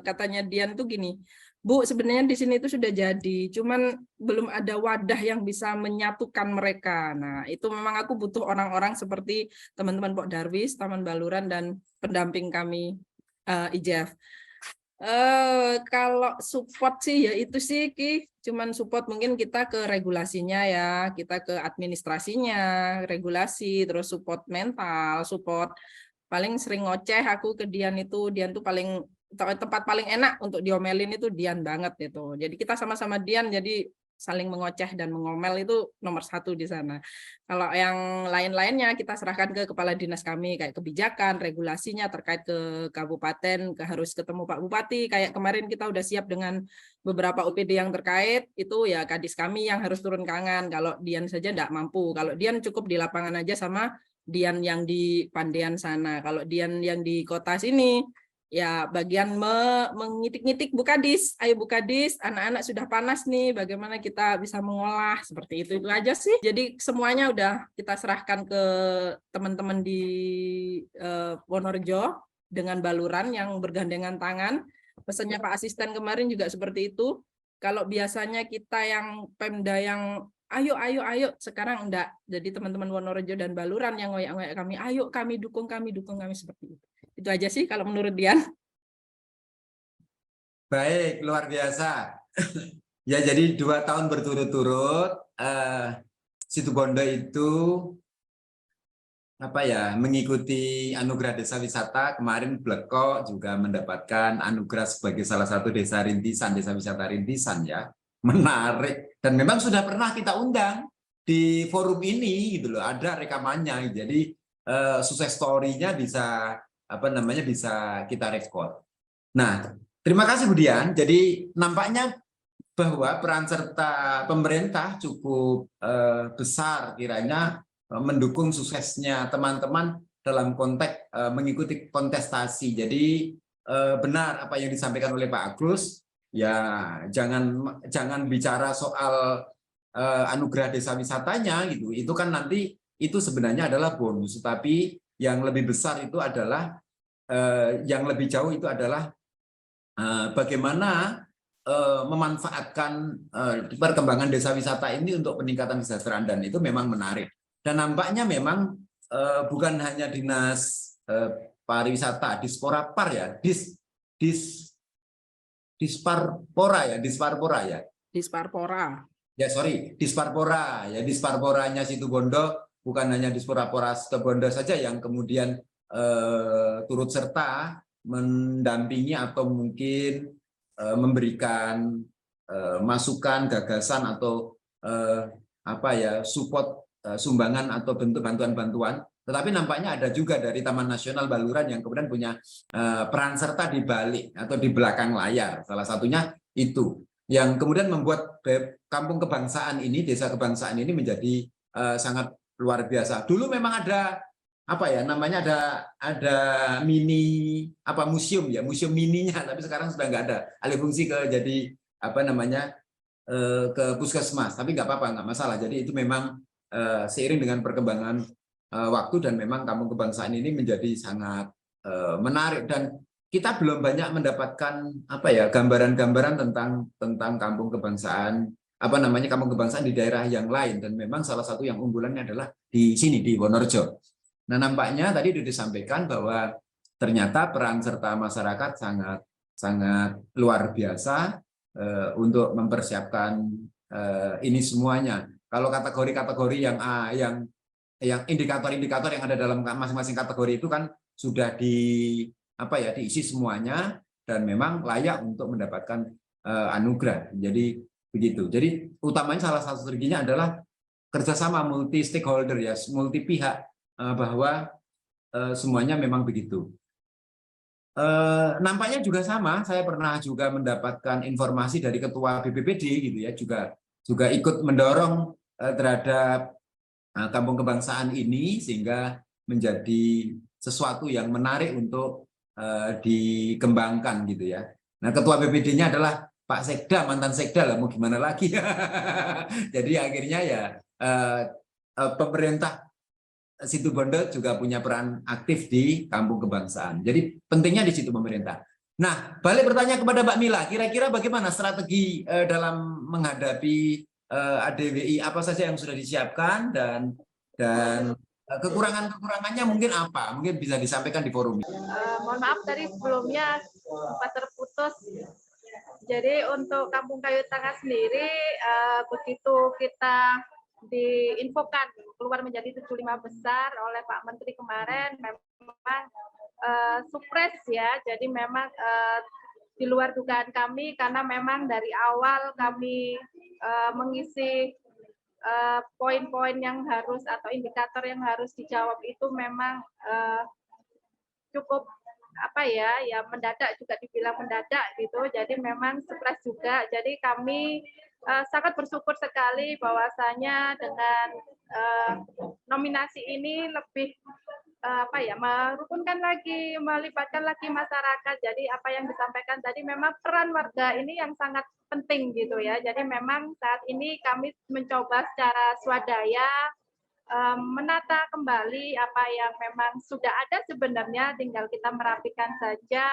[SPEAKER 6] katanya Dian tuh gini, Bu, sebenarnya di sini itu sudah jadi, cuman belum ada wadah yang bisa menyatukan mereka. Nah, itu memang aku butuh orang-orang seperti teman-teman Pok Darwis, Taman Baluran, dan pendamping kami IJF. Kalau support sih ya itu sih Ki, cuman support mungkin kita ke regulasinya ya, kita ke administrasinya, regulasi, terus support mental, support. Paling sering ngoceh aku ke Dian itu, Dian tuh paling tempat paling enak untuk diomelin itu Dian banget itu. Jadi kita sama-sama Dian, jadi saling mengoceh dan mengomel itu nomor 1 di sana. Kalau yang lain-lainnya kita serahkan ke kepala dinas kami, kayak kebijakan, regulasinya terkait ke kabupaten, harus ketemu Pak Bupati. Kayak kemarin kita udah siap dengan beberapa OPD yang terkait, itu ya kadis kami yang harus turun tangan. Kalau Dian saja enggak mampu. Kalau Dian cukup di lapangan aja sama Dian yang di Pandean sana. Kalau Dian yang di kota sini, ya bagian mengitik-ngitik Bukadis. Ayo Bukadis, anak-anak sudah panas nih, bagaimana kita bisa mengolah, seperti itu aja sih. Jadi semuanya udah kita serahkan ke teman-teman di Wonorejo dengan Baluran yang bergandengan tangan. Pesannya Pak Asisten kemarin juga seperti itu. Kalau biasanya kita yang Pemda yang ayo, sekarang enggak. Jadi teman-teman Wonorejo dan Baluran yang ngoyak-ngoyak kami, ayo kami dukung kami seperti itu. Itu aja sih kalau menurut Dian.
[SPEAKER 1] Baik, luar biasa. Ya, jadi 2 tahun berturut-turut Situ Bondo itu mengikuti anugerah desa wisata. Kemarin Bleko juga mendapatkan anugerah sebagai salah satu desa rintisan, desa wisata rintisan ya. Menarik, dan memang sudah pernah kita undang di forum ini gitu loh, ada rekamannya. Jadi sukses story-nya bisa bisa kita rekod. Nah, terima kasih Bu Dian. Jadi nampaknya bahwa peran serta pemerintah cukup besar kiranya mendukung suksesnya teman-teman dalam konteks mengikuti kontestasi. Jadi benar apa yang disampaikan oleh Pak Agus, ya jangan bicara soal anugerah desa wisatanya gitu. Itu kan nanti itu sebenarnya adalah bonus, tapi yang lebih besar itu adalah yang lebih jauh itu adalah bagaimana memanfaatkan perkembangan desa wisata ini untuk peningkatan kesejahteraan, dan itu memang menarik. Dan nampaknya memang bukan hanya dinas pariwisata, Disporapar ya, Disparpora ya. Disparpora ya, Disparporanya Situ Bondo, bukan hanya Disporapora Situ Bondo saja yang kemudian turut serta mendampingi atau mungkin memberikan masukan, gagasan atau support sumbangan atau bentuk bantuan-bantuan, tetapi nampaknya ada juga dari Taman Nasional Baluran yang kemudian punya peran serta di balik atau di belakang layar. Salah satunya itu yang kemudian membuat kampung kebangsaan ini, desa kebangsaan ini menjadi sangat luar biasa. Dulu memang ada namanya ada mini museum ya, museum mininya, tapi sekarang sudah nggak ada, alih fungsi ke jadi ke puskesmas, tapi nggak apa-apa, nggak masalah. Jadi itu memang seiring dengan perkembangan waktu dan memang kampung kebangsaan ini menjadi sangat menarik dan kita belum banyak mendapatkan gambaran-gambaran tentang kampung kebangsaan kampung kebangsaan di daerah yang lain, dan memang salah satu yang unggulannya adalah di sini di Wonorejo. Nah, nampaknya tadi sudah disampaikan bahwa ternyata peran serta masyarakat sangat luar biasa untuk mempersiapkan ini semuanya. Kalau kategori-kategori yang indikator-indikator yang ada dalam masing-masing kategori itu kan sudah diisi semuanya dan memang layak untuk mendapatkan anugerah. Jadi begitu. Jadi utamanya salah satu strateginya adalah kerjasama multi stakeholder ya, multi pihak, bahwa semuanya memang begitu. Nampaknya juga sama, saya pernah juga mendapatkan informasi dari ketua BPPD gitu ya, juga ikut mendorong terhadap kampung kebangsaan ini sehingga menjadi sesuatu yang menarik untuk dikembangkan gitu ya. Nah, ketua BPPD-nya adalah Pak Sekda, mantan Sekda lah, mau gimana lagi. Jadi akhirnya ya pemerintah Situbondo juga punya peran aktif di kampung kebangsaan. Jadi pentingnya di situ pemerintah. Nah, balik bertanya kepada Mbak Mila, kira-kira bagaimana strategi dalam menghadapi ADWI, apa saja yang sudah disiapkan dan kekurangan-kekurangannya mungkin apa? Mungkin bisa disampaikan di forum ini.
[SPEAKER 3] Mohon maaf tadi sebelumnya sempat terputus. Jadi untuk Kampung Kayu Tangan sendiri, begitu kita diinfokan keluar menjadi 75 besar oleh Pak Menteri kemarin, memang surprise ya. Jadi memang di luar dugaan kami, karena memang dari awal kami mengisi poin-poin yang harus atau indikator yang harus dijawab itu memang cukup mendadak, juga dibilang mendadak gitu. Jadi memang surprise juga. Jadi kami sangat bersyukur sekali bahwasanya dengan nominasi ini lebih merukunkan lagi, melibatkan lagi masyarakat. Jadi apa yang disampaikan tadi memang peran warga ini yang sangat penting gitu ya. Jadi memang saat ini kami mencoba secara swadaya menata kembali apa yang memang sudah ada sebenarnya, tinggal kita merapikan saja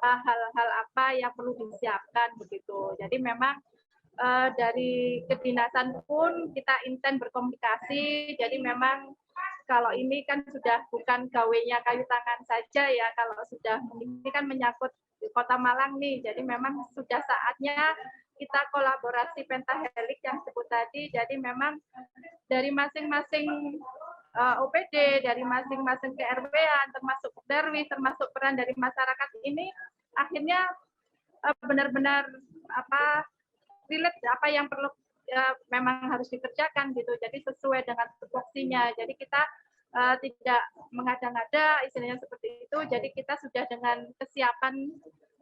[SPEAKER 3] hal-hal apa yang perlu disiapkan begitu. Jadi memang dari kedinasan pun kita intens berkomunikasi. Jadi memang kalau ini kan sudah bukan gawenya Kayu Tangan saja ya, kalau sudah ini kan menyangkut di Kota Malang nih. Jadi memang sudah saatnya kita kolaborasi pentahelik yang disebut tadi. Jadi memang dari masing-masing OPD, dari masing-masing KRW-an, termasuk Darwis, termasuk peran dari masyarakat ini, akhirnya benar-benar relate apa yang perlu memang harus dikerjakan gitu. Jadi sesuai dengan tupoksinya. Jadi kita tidak mengada-ngada, istilahnya seperti itu. Jadi kita sudah dengan kesiapan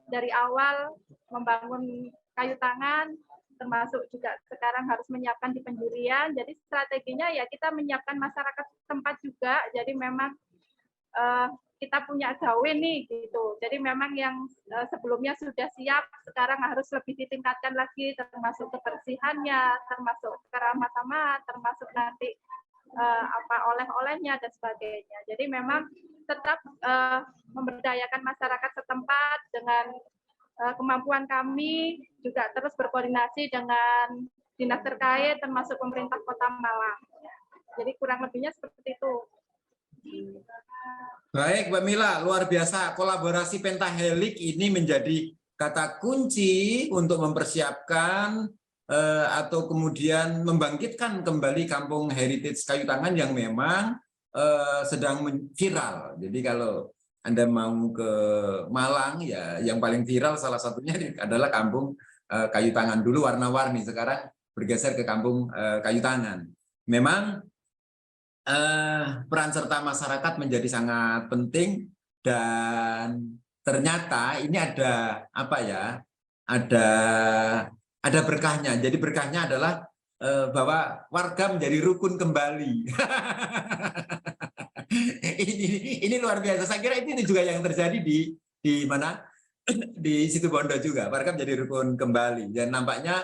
[SPEAKER 3] dari awal membangun Kayu Tangan, termasuk juga sekarang harus menyiapkan di penjurian. Jadi strateginya ya kita menyiapkan masyarakat tempat juga. Jadi memang kita punya gawe nih gitu. Jadi memang yang sebelumnya sudah siap, sekarang harus lebih ditingkatkan lagi, termasuk kebersihannya, termasuk keramah tamah, termasuk nanti oleh-olehnya dan sebagainya. Jadi memang tetap memberdayakan masyarakat setempat dengan kemampuan kami, juga terus berkoordinasi dengan dinas terkait termasuk pemerintah Kota Malang. Jadi kurang lebihnya seperti itu.
[SPEAKER 1] Baik, Mbak Mila, luar biasa. Kolaborasi pentahelik ini menjadi kata kunci untuk mempersiapkan atau kemudian membangkitkan kembali kampung heritage Kayu Tangan yang memang sedang viral. Jadi kalau Anda mau ke Malang, ya yang paling viral salah satunya adalah kampung Kayu Tangan. Dulu warna-warni, sekarang bergeser ke kampung kayu tangan. Memang peran serta masyarakat menjadi sangat penting, dan ternyata ini ada apa ya? Ada berkahnya. Jadi berkahnya adalah bahwa warga menjadi rukun kembali. ini luar biasa. Saya kira ini juga yang terjadi di mana, di Situbondo juga. Warga menjadi rukun kembali, dan nampaknya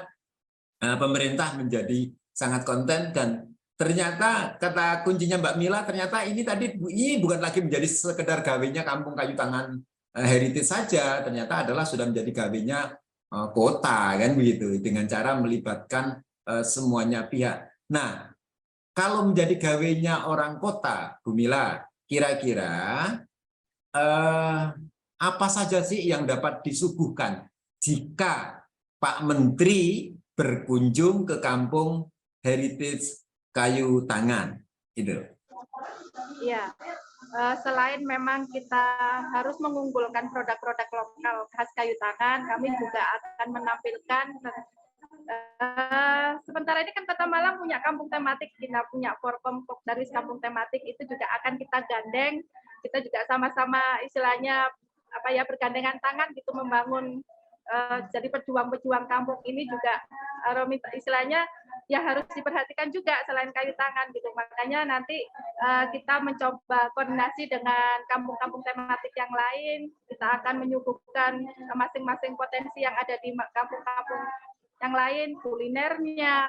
[SPEAKER 1] pemerintah menjadi sangat konten, dan ternyata kata kuncinya Mbak Mila, ternyata ini bukan lagi menjadi sekedar gawenya kampung kayu tangan heritage saja, ternyata adalah sudah menjadi gawenya kota, kan begitu, dengan cara melibatkan semuanya pihak. Nah, kalau menjadi gawenya orang kota, Bu Mila, kira-kira apa saja sih yang dapat disuguhkan jika Pak Menteri berkunjung ke kampung heritage kayu tangan? Gitu.
[SPEAKER 3] Ya, selain memang kita harus mengunggulkan produk-produk lokal khas kayu tangan, kami juga akan menampilkan sementara ini kan Kota Malang punya kampung tematik, kita punya Forkom dari kampung tematik, itu juga akan kita gandeng, kita juga sama-sama istilahnya apa ya, bergandengan tangan gitu membangun, jadi pejuang-pejuang kampung ini juga istilahnya ya harus diperhatikan juga selain kayu tangan gitu. Makanya nanti kita mencoba koordinasi dengan kampung-kampung tematik yang lain, kita akan menyuguhkan masing-masing potensi yang ada di kampung-kampung yang lain, kulinernya,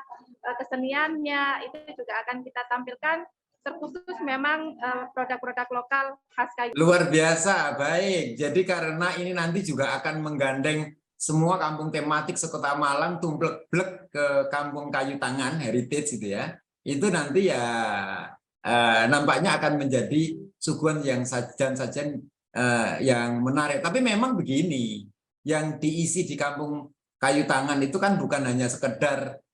[SPEAKER 3] keseniannya, itu juga akan kita tampilkan, terkhusus memang produk-produk lokal khas kayu.
[SPEAKER 1] Luar biasa, baik. Jadi karena ini nanti juga akan menggandeng semua kampung tematik sekota Malang tumplek-blek ke kampung kayu tangan heritage gitu ya. Itu nanti ya nampaknya akan menjadi suguhan yang sajian-sajian yang menarik. Tapi memang begini, yang diisi di kampung kayu tangan itu kan bukan hanya sekedar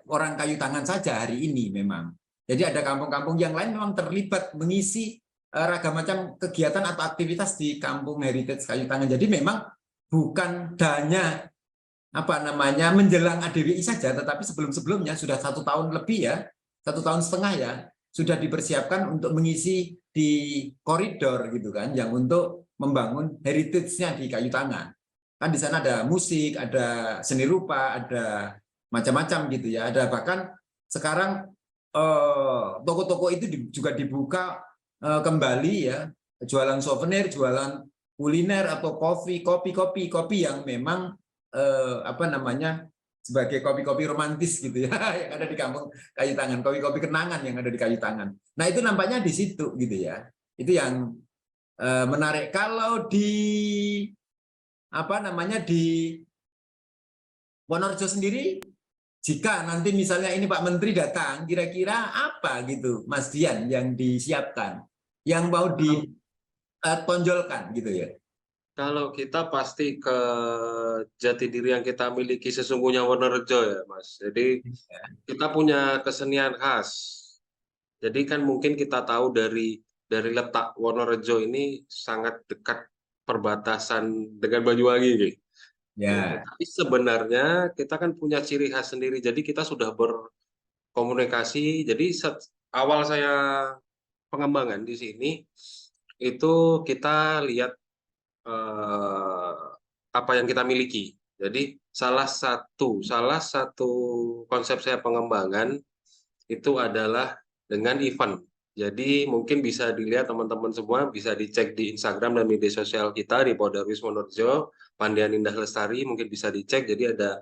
[SPEAKER 1] orang kayu tangan saja hari ini memang. Jadi ada kampung-kampung yang lain memang terlibat mengisi ragam macam kegiatan atau aktivitas di kampung heritage kayu tangan. Jadi memang bukan hanya apa namanya menjelang ADWI saja, tetapi sebelum-sebelumnya sudah 1 tahun lebih ya, 1,5 tahun ya, sudah dipersiapkan untuk mengisi di koridor gitu kan, yang untuk membangun heritage-nya di kayu tangan. Kan di sana ada musik, ada seni rupa, ada macam-macam gitu ya. Ada bahkan sekarang toko-toko itu juga dibuka kembali ya, jualan souvenir, jualan kuliner atau kopi yang memang apa namanya sebagai kopi-kopi romantis gitu ya, yang ada di kampung kayu tangan, kopi-kopi kenangan yang ada di kayu tangan. Nah itu nampaknya di situ gitu ya. Itu yang menarik. Kalau di apa namanya di Wonorejo sendiri, jika nanti misalnya ini Pak Menteri datang, kira-kira apa gitu Mas Dian yang disiapkan, yang mau ditonjolkan gitu ya?
[SPEAKER 4] Kalau kita pasti ke jati diri yang kita miliki sesungguhnya Wonorejo ya Mas. Jadi kita punya kesenian khas. Jadi kan mungkin kita tahu dari letak Wonorejo ini sangat dekat perbatasan dengan Banyuwangi gitu.
[SPEAKER 1] Ya.
[SPEAKER 4] Tapi sebenarnya kita kan punya ciri khas sendiri. Jadi kita sudah berkomunikasi. Jadi awal saya pengembangan di sini itu kita lihat apa yang kita miliki. Jadi salah satu konsep saya pengembangan itu adalah dengan event. Jadi mungkin bisa dilihat teman-teman semua, bisa dicek di Instagram dan media sosial kita di Poldarwis Wonorejo, Pandian Indah Lestari, mungkin bisa dicek. Jadi ada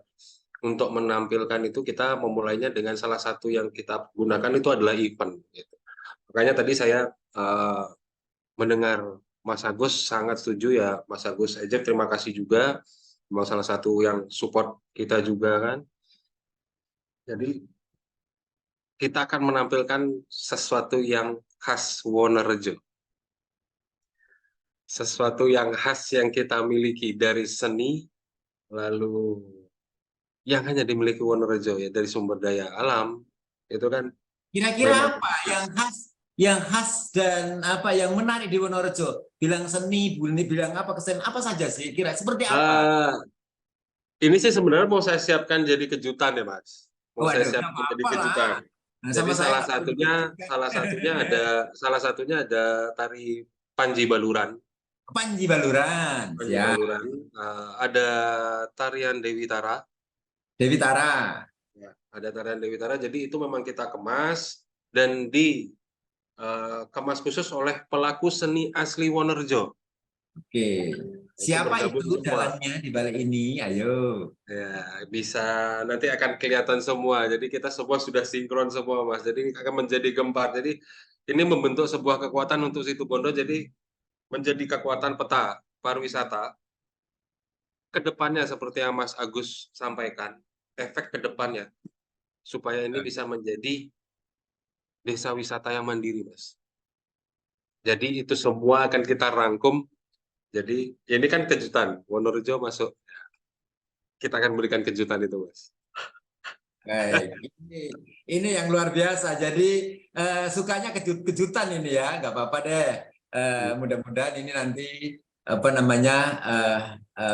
[SPEAKER 4] untuk menampilkan itu kita memulainya dengan salah satu yang kita gunakan itu adalah event. Gitu. Makanya tadi saya mendengar Mas Agus sangat setuju ya, Mas Agus Ejek, terima kasih juga. Memang salah satu yang support kita juga kan. Jadi kita akan menampilkan sesuatu yang khas Wonorejo. Sesuatu yang khas yang kita miliki dari seni, lalu yang hanya dimiliki Wonorejo ya, dari sumber daya alam, itu kan.
[SPEAKER 1] Kira-kira apa yang khas dan apa yang menarik di Wonorejo? Bilang seni, bilang apa kesenian, apa saja sih? Kira seperti apa?
[SPEAKER 4] Ini sih sebenarnya mau saya siapkan jadi kejutan ya Mas. Mau saya
[SPEAKER 1] Waduh, nggak
[SPEAKER 4] siapkan jadi
[SPEAKER 1] apa-apa lah.
[SPEAKER 4] kejutan.
[SPEAKER 1] Nah,
[SPEAKER 4] Jadi
[SPEAKER 1] sama saya
[SPEAKER 4] salah
[SPEAKER 1] nggak perlu juga.
[SPEAKER 4] salah satunya ada tari Panji Baluran.
[SPEAKER 1] Panji Baluran,
[SPEAKER 4] Panji
[SPEAKER 1] ya.
[SPEAKER 4] Baluran. Ada tarian Dewi Tara.
[SPEAKER 1] Dewi Tara.
[SPEAKER 4] Ya, ada tarian Dewi Tara. Jadi itu memang kita kemas dan kemas khusus oleh pelaku seni asli Wonerjo.
[SPEAKER 1] Oke. Siapa
[SPEAKER 4] bergabung
[SPEAKER 1] itu
[SPEAKER 4] semua.
[SPEAKER 1] dalamnya di balik ini? Ayo.
[SPEAKER 4] Ya, bisa nanti akan kelihatan semua. Jadi kita semua sudah sinkron semua, Mas. Jadi akan menjadi gempar. Jadi ini membentuk sebuah kekuatan untuk Situbondo. Jadi menjadi kekuatan peta pariwisata. Kedepannya seperti yang Mas Agus sampaikan, efek kedepannya supaya ini bisa menjadi desa wisata yang mandiri, Mas. Jadi itu semua akan kita rangkum. Jadi ini kan kejutan. Wonorejo masuk. Kita akan berikan kejutan itu, Mas.
[SPEAKER 1] Baik, ini yang luar biasa. Jadi sukanya kejutan ini ya, nggak apa-apa deh. Mudah-mudahan ini nanti apa namanya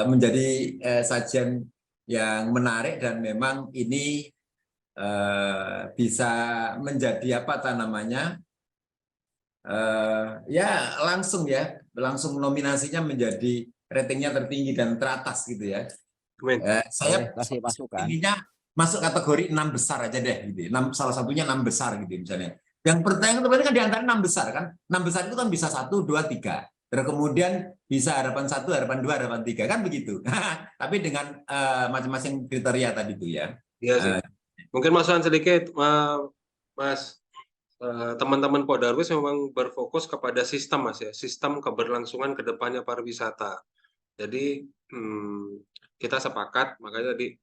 [SPEAKER 1] menjadi sajian yang menarik dan memang ini bisa menjadi apa namanya ya langsung nominasinya menjadi ratingnya tertinggi dan teratas gitu ya.
[SPEAKER 4] Amin.
[SPEAKER 1] Saya
[SPEAKER 5] kasih masukan.
[SPEAKER 1] ininya masuk kategori 6 besar aja deh gitu. Salah satunya 6 besar gitu misalnya. Yang pertanyaan kan di antara 6 besar kan. 6 besar itu kan bisa 1, 2, 3. Terus kemudian bisa harapan 1, harapan 2, harapan 3 kan begitu. Tapi dengan masing-masing kriteria tadi itu ya.
[SPEAKER 4] Iya sih. Mungkin masukan sedikit, Mas. Teman-teman Podarwis memang berfokus kepada sistem, Mas ya. Sistem keberlangsungan ke depannya pariwisata. Jadi kita sepakat, makanya tadi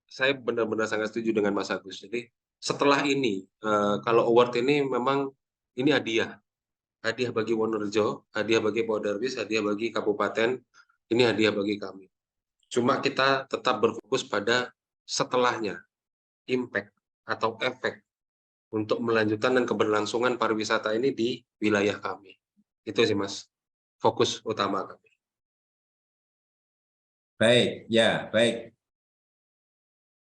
[SPEAKER 4] saya benar-benar sangat setuju dengan Mas Agus. Jadi setelah ini, kalau award ini memang ini hadiah bagi Wonorejo, hadiah bagi Podarwis, hadiah bagi kabupaten, ini hadiah bagi kami. Cuma kita tetap berfokus pada setelahnya, impact atau efek untuk melanjutkan dan keberlangsungan pariwisata ini di wilayah kami. Itu sih Mas, fokus utama kami.
[SPEAKER 1] Baik, ya, baik.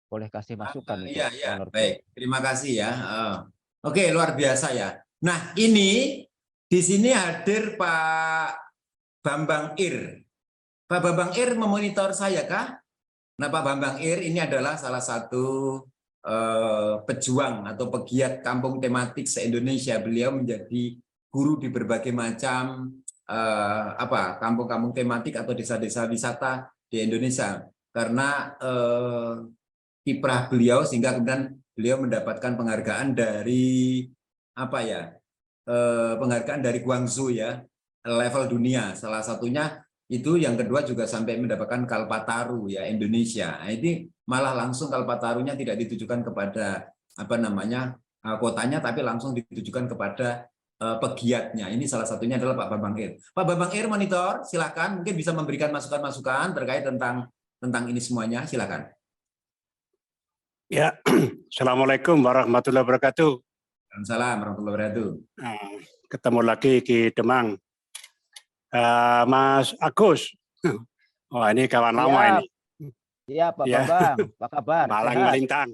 [SPEAKER 5] Boleh kasih masukan untuk
[SPEAKER 1] Iya,
[SPEAKER 5] Wonorejo.
[SPEAKER 1] baik. Terima kasih ya. Oke, luar biasa ya. Nah, ini di sini hadir Pak Bambang Ir. Pak Bambang Ir memonitor saya kah? Nah, Pak Bambang Ir ini adalah salah satu pejuang atau pegiat kampung tematik se-Indonesia. Beliau menjadi guru di berbagai macam kampung-kampung tematik atau desa-desa wisata di Indonesia. Karena kiprah beliau sehingga kemudian beliau mendapatkan penghargaan dari penghargaan dari Guangzhou ya, level dunia. Salah satunya itu, yang kedua juga sampai mendapatkan Kalpataru ya Indonesia. Nah, ini malah langsung Kalpatarunya tidak ditujukan kepada kotanya, tapi langsung ditujukan kepada pegiatnya. Ini salah satunya adalah Pak Bambang Ir. Pak Bambang Ir monitor, silakan mungkin bisa memberikan masukan-masukan terkait tentang ini semuanya. Silakan.
[SPEAKER 7] Ya, Assalamualaikum warahmatullahi wabarakatuh.
[SPEAKER 1] Waalaikumsalam warahmatullahi wabarakatuh.
[SPEAKER 7] Ketemu lagi di Demang. Mas Agus. Oh, ini kawan lama ini.
[SPEAKER 5] Iya, Pak
[SPEAKER 7] Ya.
[SPEAKER 5] Bambang. Apa kabar?
[SPEAKER 7] Malang
[SPEAKER 5] Sehat?
[SPEAKER 7] melintang.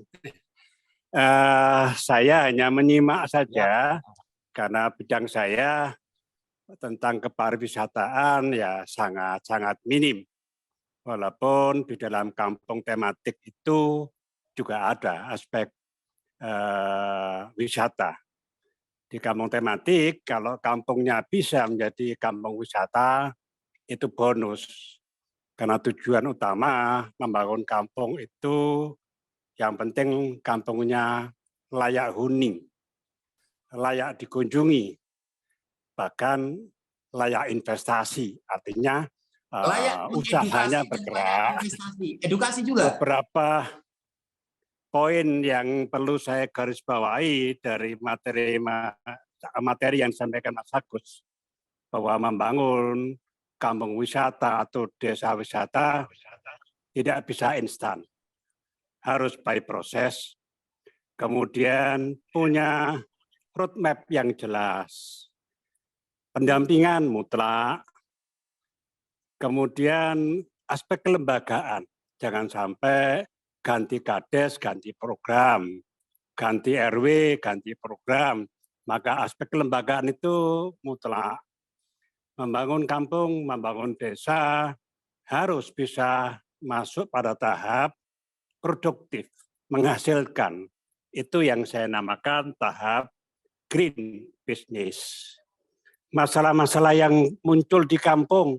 [SPEAKER 7] Saya hanya menyimak saja karena bidang saya tentang kepariwisataan ya sangat minim. Walaupun di dalam kampung tematik itu juga ada aspek wisata. Di kampung tematik, kalau kampungnya bisa menjadi kampung wisata, itu bonus. Karena tujuan utama membangun kampung itu yang penting kampungnya layak huni, layak dikunjungi, bahkan layak investasi. Artinya usahanya bergerak.
[SPEAKER 1] Edukasi juga.
[SPEAKER 7] Beberapa poin yang perlu saya garis bawahi dari materi yang disampaikan Mas Agus, bahwa membangun kampung wisata atau desa wisata tidak bisa instan, harus by proses, kemudian punya roadmap yang jelas, pendampingan mutlak, kemudian aspek kelembagaan, jangan sampai ganti kades, ganti program, ganti RW, ganti program. Maka aspek kelembagaan itu mutlak. Membangun kampung, membangun desa harus bisa masuk pada tahap produktif, menghasilkan. Itu yang saya namakan tahap green business. Masalah-masalah yang muncul di kampung,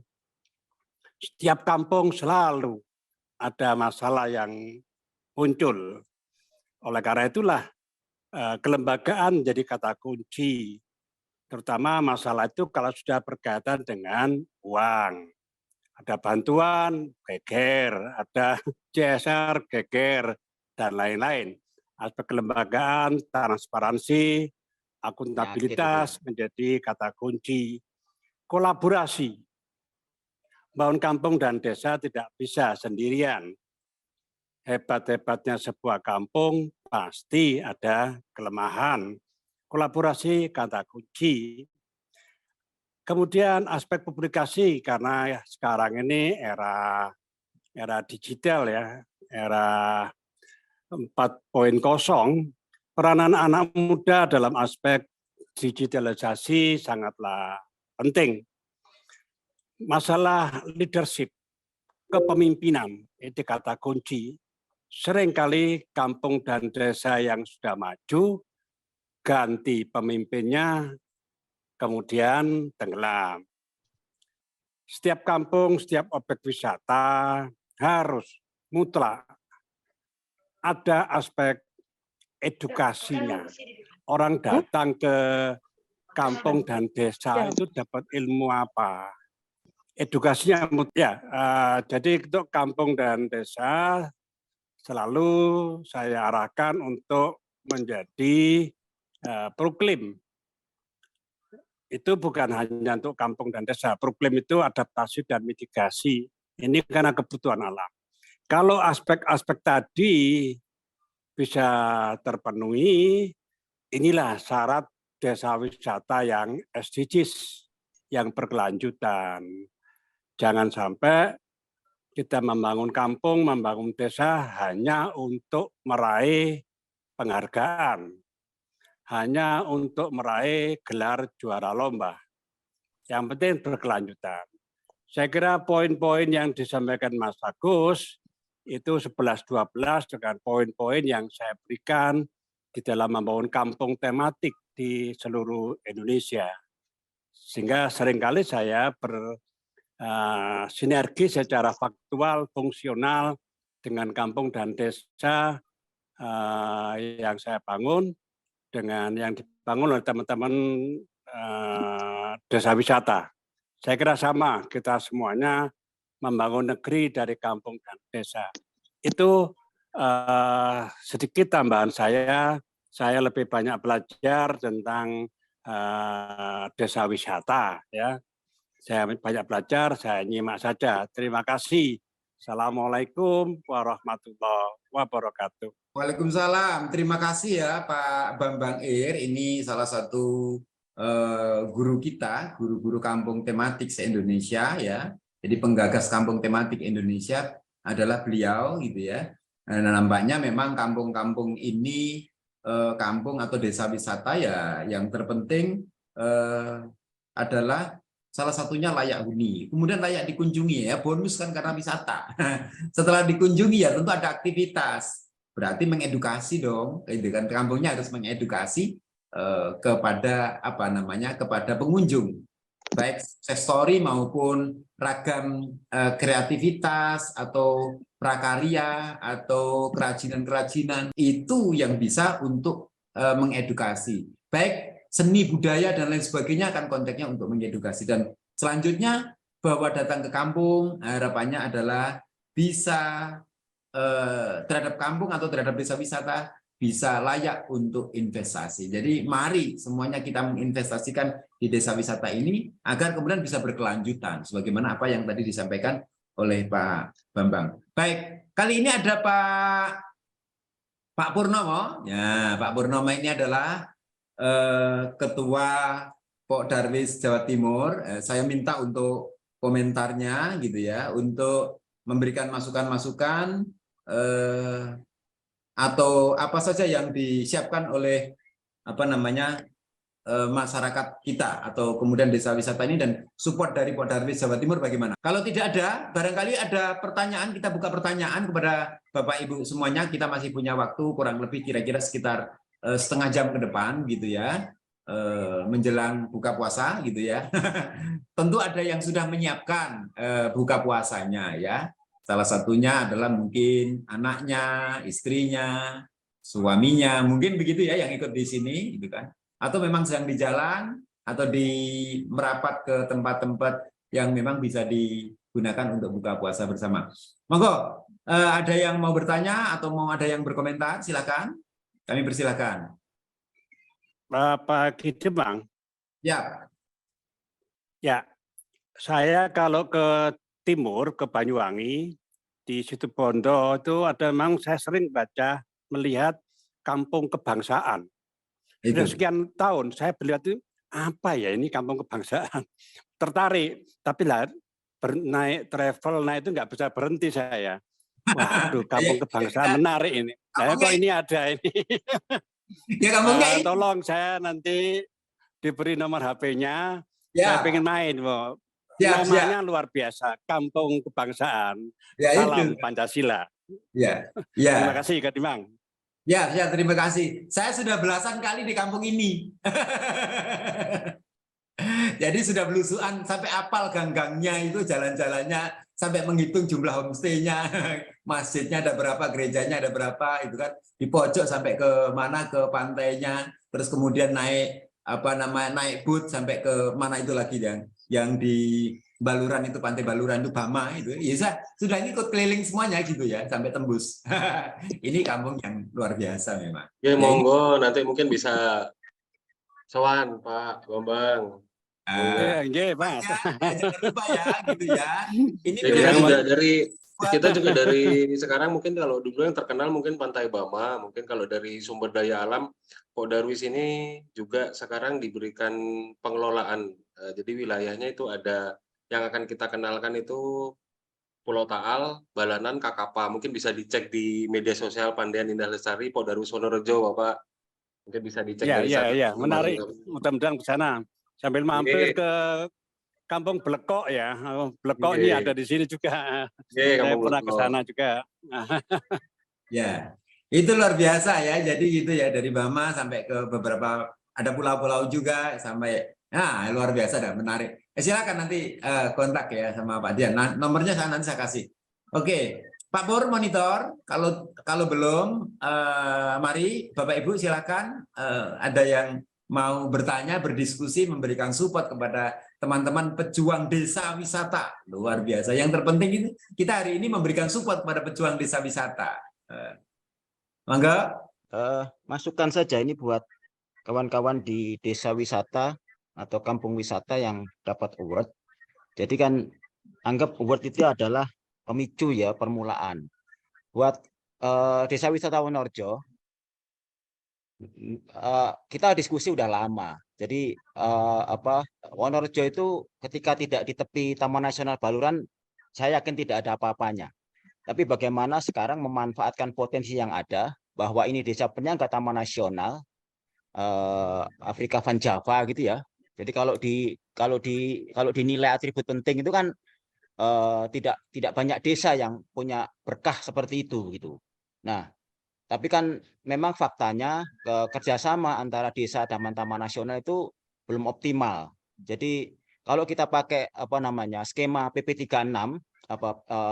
[SPEAKER 7] setiap kampung selalu ada masalah yang muncul. Oleh karena itulah kelembagaan jadi kata kunci. Terutama masalah itu kalau sudah berkaitan dengan uang. Ada bantuan, geger, ada CSR, geger, dan lain-lain. Aspek kelembagaan, transparansi, akuntabilitas menjadi kata kunci. Kolaborasi. Bangun kampung dan desa tidak bisa sendirian. Hebat-hebatnya sebuah kampung pasti ada kelemahan. Kolaborasi kata kunci. Kemudian aspek publikasi, karena ya sekarang ini era digital ya, era 4.0, peranan anak muda dalam aspek digitalisasi sangatlah penting. Masalah leadership, kepemimpinan, itu kata kunci. Seringkali kampung dan desa yang sudah maju, ganti pemimpinnya, kemudian tenggelam. Setiap kampung, setiap objek wisata harus mutlak ada aspek edukasinya. Orang datang ke kampung dan desa itu dapat ilmu apa? Edukasinya ya. Jadi untuk kampung dan desa selalu saya arahkan untuk menjadi proklim. Itu bukan hanya untuk kampung dan desa. Proklim itu adaptasi dan mitigasi. Ini karena kebutuhan alam. Kalau aspek-aspek tadi bisa terpenuhi, inilah syarat desa wisata yang SDGs, yang berkelanjutan. Jangan sampai kita membangun kampung, membangun desa hanya untuk meraih penghargaan, hanya untuk meraih gelar juara lomba. Yang penting berkelanjutan. Saya kira poin-poin yang disampaikan Mas Agus itu 11-12 dengan poin-poin yang saya berikan di dalam membangun kampung tematik di seluruh Indonesia. Sehingga seringkali saya bersinergi secara faktual, fungsional dengan kampung dan desa yang saya bangun dengan yang dibangun oleh teman-teman desa wisata. Saya kira sama, kita semuanya membangun negeri dari kampung dan desa. Itu sedikit tambahan saya lebih banyak belajar tentang desa wisata. Ya. Saya banyak belajar, saya nyimak saja. Terima kasih. Assalamualaikum warahmatullahi wabarakatuh.
[SPEAKER 1] Waalaikumsalam. Terima kasih ya Pak Bambang Ir. Ini salah satu guru kita, guru-guru kampung tematik se-Indonesia ya. Jadi penggagas kampung tematik Indonesia adalah beliau gitu ya. Nah, nampaknya memang kampung-kampung ini kampung atau desa wisata ya yang terpenting adalah salah satunya layak huni. Kemudian layak dikunjungi ya, bonus kan karena wisata. Setelah dikunjungi ya tentu ada aktivitas. Berarti mengedukasi dong, gitu kan. Kampungnya harus mengedukasi kepada kepada pengunjung, baik success story maupun ragam kreativitas atau prakarya atau kerajinan-kerajinan itu yang bisa untuk mengedukasi, baik seni budaya dan lain sebagainya akan konteksnya untuk mengedukasi. Dan selanjutnya bahwa datang ke kampung harapannya adalah bisa terhadap kampung atau terhadap desa wisata bisa layak untuk investasi. Jadi mari semuanya kita menginvestasikan di desa wisata ini agar kemudian bisa berkelanjutan sebagaimana apa yang tadi disampaikan oleh Pak Bambang. Baik, kali ini ada Pak Purnomo. Ya, Pak Purnomo ini adalah Ketua Pok Darwis Jawa Timur. Saya minta untuk komentarnya gitu ya, untuk memberikan masukan-masukan atau apa saja yang disiapkan oleh masyarakat kita atau kemudian desa wisata ini dan support dari Poldarwis Jawa Timur bagaimana? Kalau tidak ada, barangkali ada pertanyaan, kita buka pertanyaan kepada Bapak Ibu semuanya. Kita masih punya waktu kurang lebih kira-kira sekitar setengah jam ke depan gitu ya, menjelang buka puasa gitu ya. Tentu ada yang sudah menyiapkan buka puasanya ya. Salah satunya adalah mungkin anaknya, istrinya, suaminya, mungkin begitu ya yang ikut di sini gitu kan. Atau memang sedang di jalan atau di merapat ke tempat-tempat yang memang bisa digunakan untuk buka puasa bersama. Monggo, ada yang mau bertanya atau mau ada yang berkomentar, silakan. Kami persilakan.
[SPEAKER 7] Pak Kidemang,
[SPEAKER 1] Ya,
[SPEAKER 7] ya, saya kalau ke timur, ke Banyuwangi, di Situbondo itu ada memang saya sering baca, melihat kampung kebangsaan. Sudah
[SPEAKER 1] itu.
[SPEAKER 7] sekian tahun saya melihat itu, apa ya ini kampung kebangsaan. Tertarik, tapi lah naik travel, naik itu nggak bisa berhenti saya. Waduh, kampung kebangsaan menarik ini. Nah, kok ini ada ini.
[SPEAKER 1] Ya kampungnya itu.
[SPEAKER 7] Tolong saya nanti diberi nomor HP-nya.
[SPEAKER 1] Ya.
[SPEAKER 7] Saya pengen main, Bu.
[SPEAKER 1] Siap,
[SPEAKER 7] Namanya luar biasa, kampung kebangsaan.
[SPEAKER 1] Ya,
[SPEAKER 7] Salam
[SPEAKER 1] itu.
[SPEAKER 7] Pancasila.
[SPEAKER 1] Ya, ya.
[SPEAKER 7] Terima kasih, Kak Dimang.
[SPEAKER 1] Ya, terima kasih. Saya sudah belasan kali di kampung ini. Jadi sudah belusuan sampai apal gang-gangnya itu, jalan-jalannya, sampai menghitung jumlah homestay-nya, masjidnya ada berapa, gerejanya ada berapa, itu kan di pojok sampai ke mana, ke pantainya, terus kemudian naik naik boot sampai ke mana itu lagi yang di Baluran itu, pantai Baluran itu Bama itu. Ya sudah ikut keliling semuanya gitu ya sampai tembus. Ini kampung yang luar biasa memang.
[SPEAKER 4] Ya monggo, nanti mungkin bisa sowan Pak Bambang.
[SPEAKER 7] Nggih, Mas.
[SPEAKER 1] Jangan lupa ya gitu ya. Ini
[SPEAKER 4] Ya, kita
[SPEAKER 1] memang
[SPEAKER 4] juga dari sekarang mungkin kalau dulu yang terkenal mungkin Pantai Bama, mungkin kalau dari sumber daya alam Poldarwis ini juga sekarang diberikan pengelolaan. Jadi wilayahnya itu ada yang akan kita kenalkan itu Pulau Taal, Balanan, Kakapa. Mungkin bisa dicek di media sosial Pandian Indah Lestari Poldarwis Wonorejo, Bapak. Mungkin bisa dicek dari sana.
[SPEAKER 7] Ya, menarik. Mudah-mudahan ke sana. Sambil mampir ke Kampung Blekok ya. Blekok ini ada di sini juga. Saya pernah ke sana juga.
[SPEAKER 1] Ya, itu luar biasa ya. Jadi gitu ya, dari Bama sampai ke beberapa, ada pulau-pulau juga sampai, nah luar biasa dan menarik. Silakan nanti kontak ya sama Pak Dian. Nah, nomornya nanti saya kasih. Oke, Pak Pur monitor. Kalau belum, mari Bapak Ibu silakan. Ada yang mau bertanya, berdiskusi, memberikan support kepada teman-teman pejuang desa wisata. Luar biasa. Yang terpenting itu kita hari ini memberikan support kepada pejuang desa wisata. Mangga.
[SPEAKER 5] Masukkan saja ini buat kawan-kawan di desa wisata atau kampung wisata yang dapat award. Jadi kan anggap award itu adalah pemicu ya, permulaan. Buat desa wisata Wonorejo, kita diskusi udah lama. Jadi Wonorejo itu ketika tidak di tepi Taman Nasional Baluran, saya yakin tidak ada apa-apanya. Tapi bagaimana sekarang memanfaatkan potensi yang ada, bahwa ini desa penyangga Taman Nasional Afrika Van Java gitu ya. Jadi kalau dinilai atribut penting itu kan tidak banyak desa yang punya berkah seperti itu gitu. Nah, tapi kan memang faktanya kerjasama antara desa dan Taman Nasional itu belum optimal. Jadi kalau kita pakai skema PP36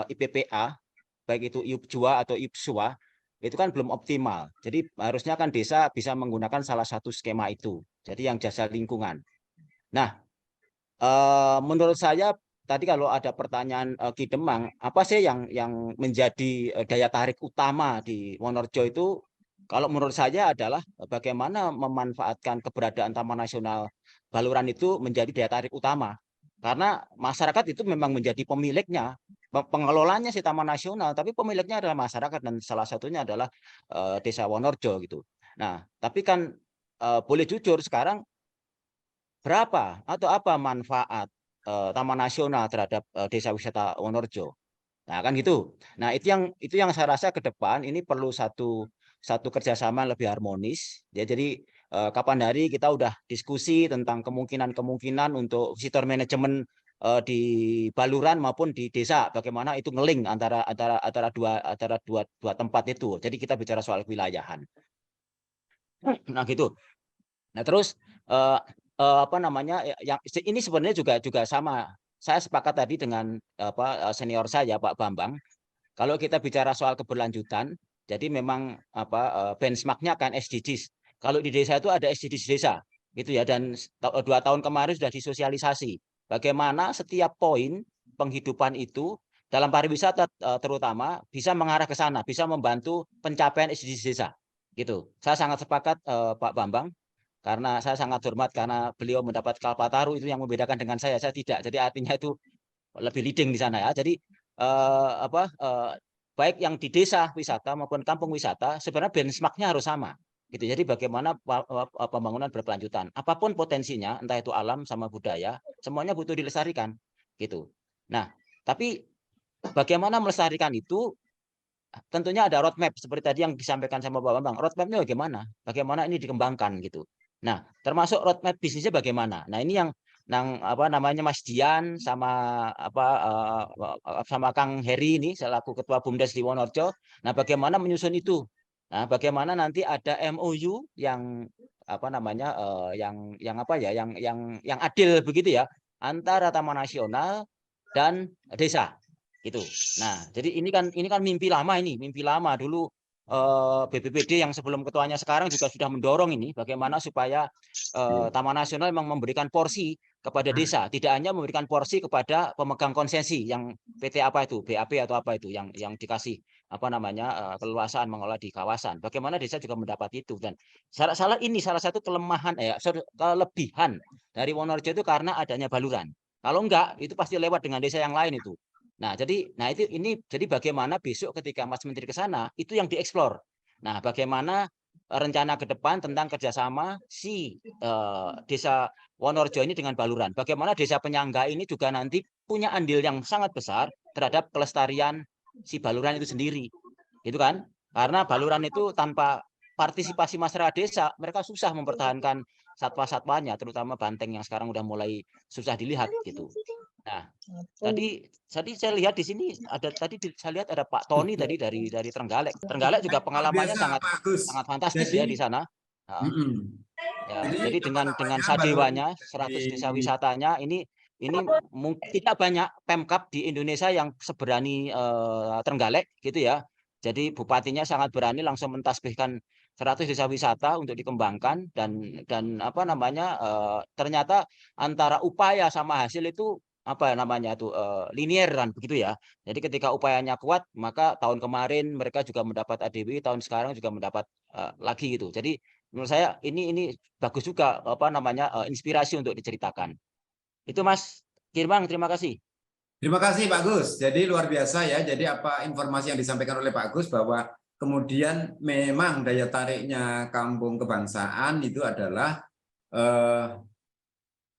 [SPEAKER 5] IPPA, baik itu IUP-JUA atau IUP-SUA, itu kan belum optimal. Jadi harusnya kan desa bisa menggunakan salah satu skema itu. Jadi yang jasa lingkungan. Nah, menurut saya tadi kalau ada pertanyaan Ki Demang, apa sih yang menjadi daya tarik utama di Wonorejo itu? Kalau menurut saya adalah bagaimana memanfaatkan keberadaan Taman Nasional Baluran itu menjadi daya tarik utama. Karena masyarakat itu memang menjadi pemiliknya, pengelolanya si Taman Nasional, tapi pemiliknya adalah masyarakat dan salah satunya adalah Desa Wonorejo gitu. Nah, tapi kan boleh jujur sekarang berapa atau apa manfaat Taman Nasional terhadap Desa Wisata Wonorejo? Nah, kan gitu. Nah, itu yang saya rasa ke depan ini perlu satu kerjasama lebih harmonis. Ya, jadi kapan hari kita udah diskusi tentang kemungkinan untuk visitor manajemen di Baluran maupun di desa, bagaimana itu ngeling antara dua tempat itu. Jadi kita bicara soal wilayahan. Nah, gitu. Nah, terus apa namanya, yang ini sebenarnya juga sama. Saya sepakat tadi dengan senior saya Pak Bambang. Kalau kita bicara soal keberlanjutan, jadi memang benchmarknya kan SDGs. Kalau di desa itu ada SDGs desa, gitu ya. Dan 2 tahun kemarin sudah disosialisasi. Bagaimana setiap poin penghidupan itu dalam pariwisata terutama bisa mengarah ke sana, bisa membantu pencapaian SDGs desa, gitu. Saya sangat sepakat Pak Bambang. Karena saya sangat hormat karena beliau mendapat Kalpataru, itu yang membedakan dengan saya tidak. Jadi artinya itu lebih leading di sana ya. Jadi baik yang di desa wisata maupun kampung wisata sebenarnya benchmarknya harus sama. Gitu. Jadi bagaimana pembangunan berkelanjutan, apapun potensinya, entah itu alam sama budaya, semuanya butuh dilestarikan. Gitu. Nah, tapi bagaimana melestarikan itu? Tentunya ada roadmap seperti tadi yang disampaikan sama Pak Bambang. Roadmapnya bagaimana? Bagaimana ini dikembangkan gitu. Nah, termasuk roadmap bisnisnya bagaimana? Nah, ini yang apa namanya Mas Dian sama sama Kang Heri ini selaku Ketua BUMDes di Wonorejo. Nah, bagaimana menyusun itu? Nah, bagaimana nanti ada MOU yang apa namanya yang adil begitu ya antara Taman Nasional dan desa gitu. Nah, jadi ini kan mimpi lama dulu. BPPD yang sebelum ketuanya sekarang juga sudah mendorong ini bagaimana supaya Taman Nasional memang memberikan porsi kepada desa, tidak hanya memberikan porsi kepada pemegang konsesi yang PT apa itu, BAP atau apa itu yang dikasih apa namanya keleluasaan mengelola di kawasan. Bagaimana desa juga mendapat itu. Dan salah satu kelemahan kelebihan dari Wonorejo itu karena adanya baluran. Kalau enggak, itu pasti lewat dengan desa yang lain itu. Nah, jadi bagaimana besok ketika Mas Menteri ke sana itu yang dieksplor. Nah, bagaimana rencana ke depan tentang kerjasama si desa Wonorejo ini dengan Baluran. Bagaimana desa penyangga ini juga nanti punya andil yang sangat besar terhadap kelestarian si Baluran itu sendiri, gitu kan? Karena Baluran itu tanpa partisipasi masyarakat desa, mereka susah mempertahankan satwa-satwanya, terutama banteng yang sekarang udah mulai susah dilihat gitu. Nah, tadi saya lihat di sini saya lihat ada Pak Tony tadi dari Trenggalek. Trenggalek juga pengalamannya sangat fantastis ya di sana. Nah, ya, jadi dengan sadewanya 100 desa wisatanya ini tidak banyak Pemkab di Indonesia yang seberani Trenggalek gitu ya. Jadi bupatinya sangat berani langsung mentasbihkan 100 desa wisata untuk dikembangkan dan apa namanya ternyata antara upaya sama hasil itu linier kan begitu ya. Jadi ketika upayanya kuat maka tahun kemarin mereka juga mendapat ADW, tahun sekarang juga mendapat lagi gitu. Jadi menurut saya ini bagus juga inspirasi untuk diceritakan. Itu Mas Kirmang, terima kasih.
[SPEAKER 1] Terima kasih Pak Gus. Jadi luar biasa ya. Jadi apa informasi yang disampaikan oleh Pak Gus bahwa kemudian memang daya tariknya kampung kebangsaan itu adalah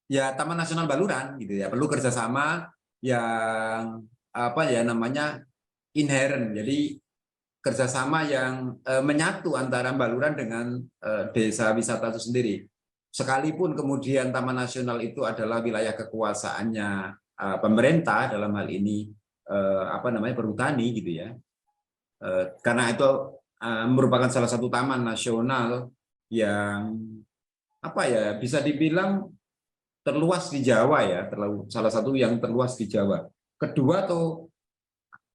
[SPEAKER 1] ya Taman Nasional Baluran gitu ya, perlu kerjasama yang inherent, jadi kerjasama yang menyatu antara Baluran dengan desa wisata itu sendiri. Sekalipun kemudian Taman Nasional itu adalah wilayah kekuasaannya pemerintah dalam hal ini perhutani gitu ya, karena itu merupakan salah satu taman nasional yang bisa dibilang terluas di Jawa ya, salah satu yang terluas di Jawa.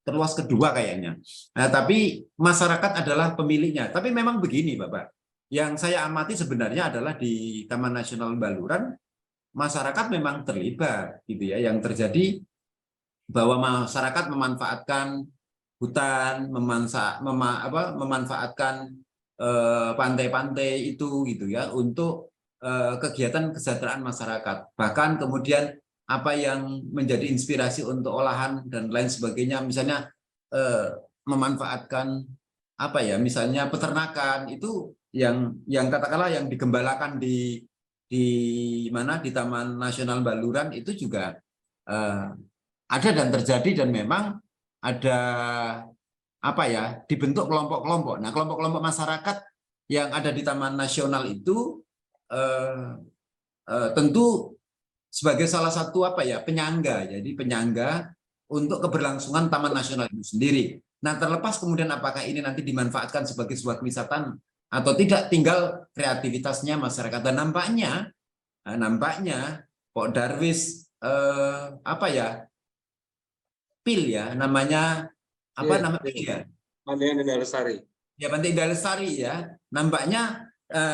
[SPEAKER 1] Terluas kedua kayaknya. Nah, tapi masyarakat adalah pemiliknya. Tapi memang begini, Bapak. Yang saya amati sebenarnya adalah di Taman Nasional Baluran, masyarakat memang terlibat gitu ya. Yang terjadi bahwa masyarakat memanfaatkan hutan, memanfaatkan pantai-pantai itu gitu ya untuk kegiatan kesejahteraan masyarakat. Bahkan kemudian apa yang menjadi inspirasi untuk olahan dan lain sebagainya, misalnya memanfaatkan misalnya peternakan itu yang katakanlah yang digembalakan di Taman Nasional Baluran itu juga ada dan terjadi, dan memang ada apa ya, dibentuk kelompok-kelompok. Nah, kelompok-kelompok masyarakat yang ada di Taman Nasional itu tentu sebagai salah satu apa ya, penyangga. Jadi penyangga untuk keberlangsungan Taman Nasional itu sendiri. Nah, terlepas kemudian apakah ini nanti dimanfaatkan sebagai sebuah kewisatan atau tidak, tinggal kreativitasnya masyarakat. Dan nampaknya Pak Darwis apa ya, PIL ya namanya, apa
[SPEAKER 4] Iya,
[SPEAKER 1] namanya
[SPEAKER 4] iya.
[SPEAKER 1] ya?
[SPEAKER 4] Pandian Indah Lestari.
[SPEAKER 1] Ya, Pantai Indah Lestari ya. Nampaknya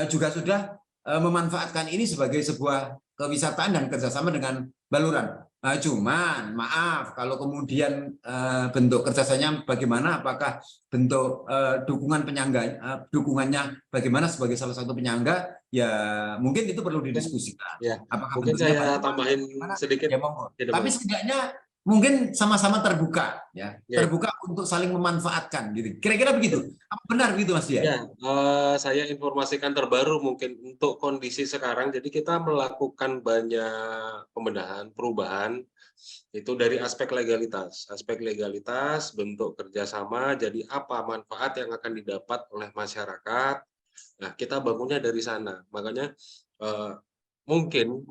[SPEAKER 1] juga sudah memanfaatkan ini sebagai sebuah kewisataan dan kerjasama dengan Baluran. Nah, cuman maaf kalau kemudian bentuk kerjasamanya bagaimana, apakah bentuk dukungan penyangga, dukungannya bagaimana sebagai salah satu penyangga, ya mungkin itu perlu didiskusikan.
[SPEAKER 4] Ya,
[SPEAKER 1] Apakah
[SPEAKER 4] mungkin
[SPEAKER 1] bentuknya
[SPEAKER 4] saya
[SPEAKER 1] bantuan,
[SPEAKER 4] tambahin
[SPEAKER 1] bagaimana?
[SPEAKER 4] sedikit.
[SPEAKER 1] Ya monggo.
[SPEAKER 4] Ya,
[SPEAKER 1] Tapi
[SPEAKER 4] Bang.
[SPEAKER 1] setidaknya mungkin sama-sama terbuka ya,
[SPEAKER 4] Ya.
[SPEAKER 1] terbuka untuk saling memanfaatkan gitu. Kira-kira begitu. Apa benar begitu Mas Dian?
[SPEAKER 4] Ya, saya informasikan terbaru mungkin untuk kondisi sekarang. Jadi kita melakukan banyak pembenahan, perubahan itu dari aspek legalitas, bentuk kerjasama. Jadi apa manfaat yang akan didapat oleh masyarakat? Nah, kita bangunnya dari sana. Makanya mungkin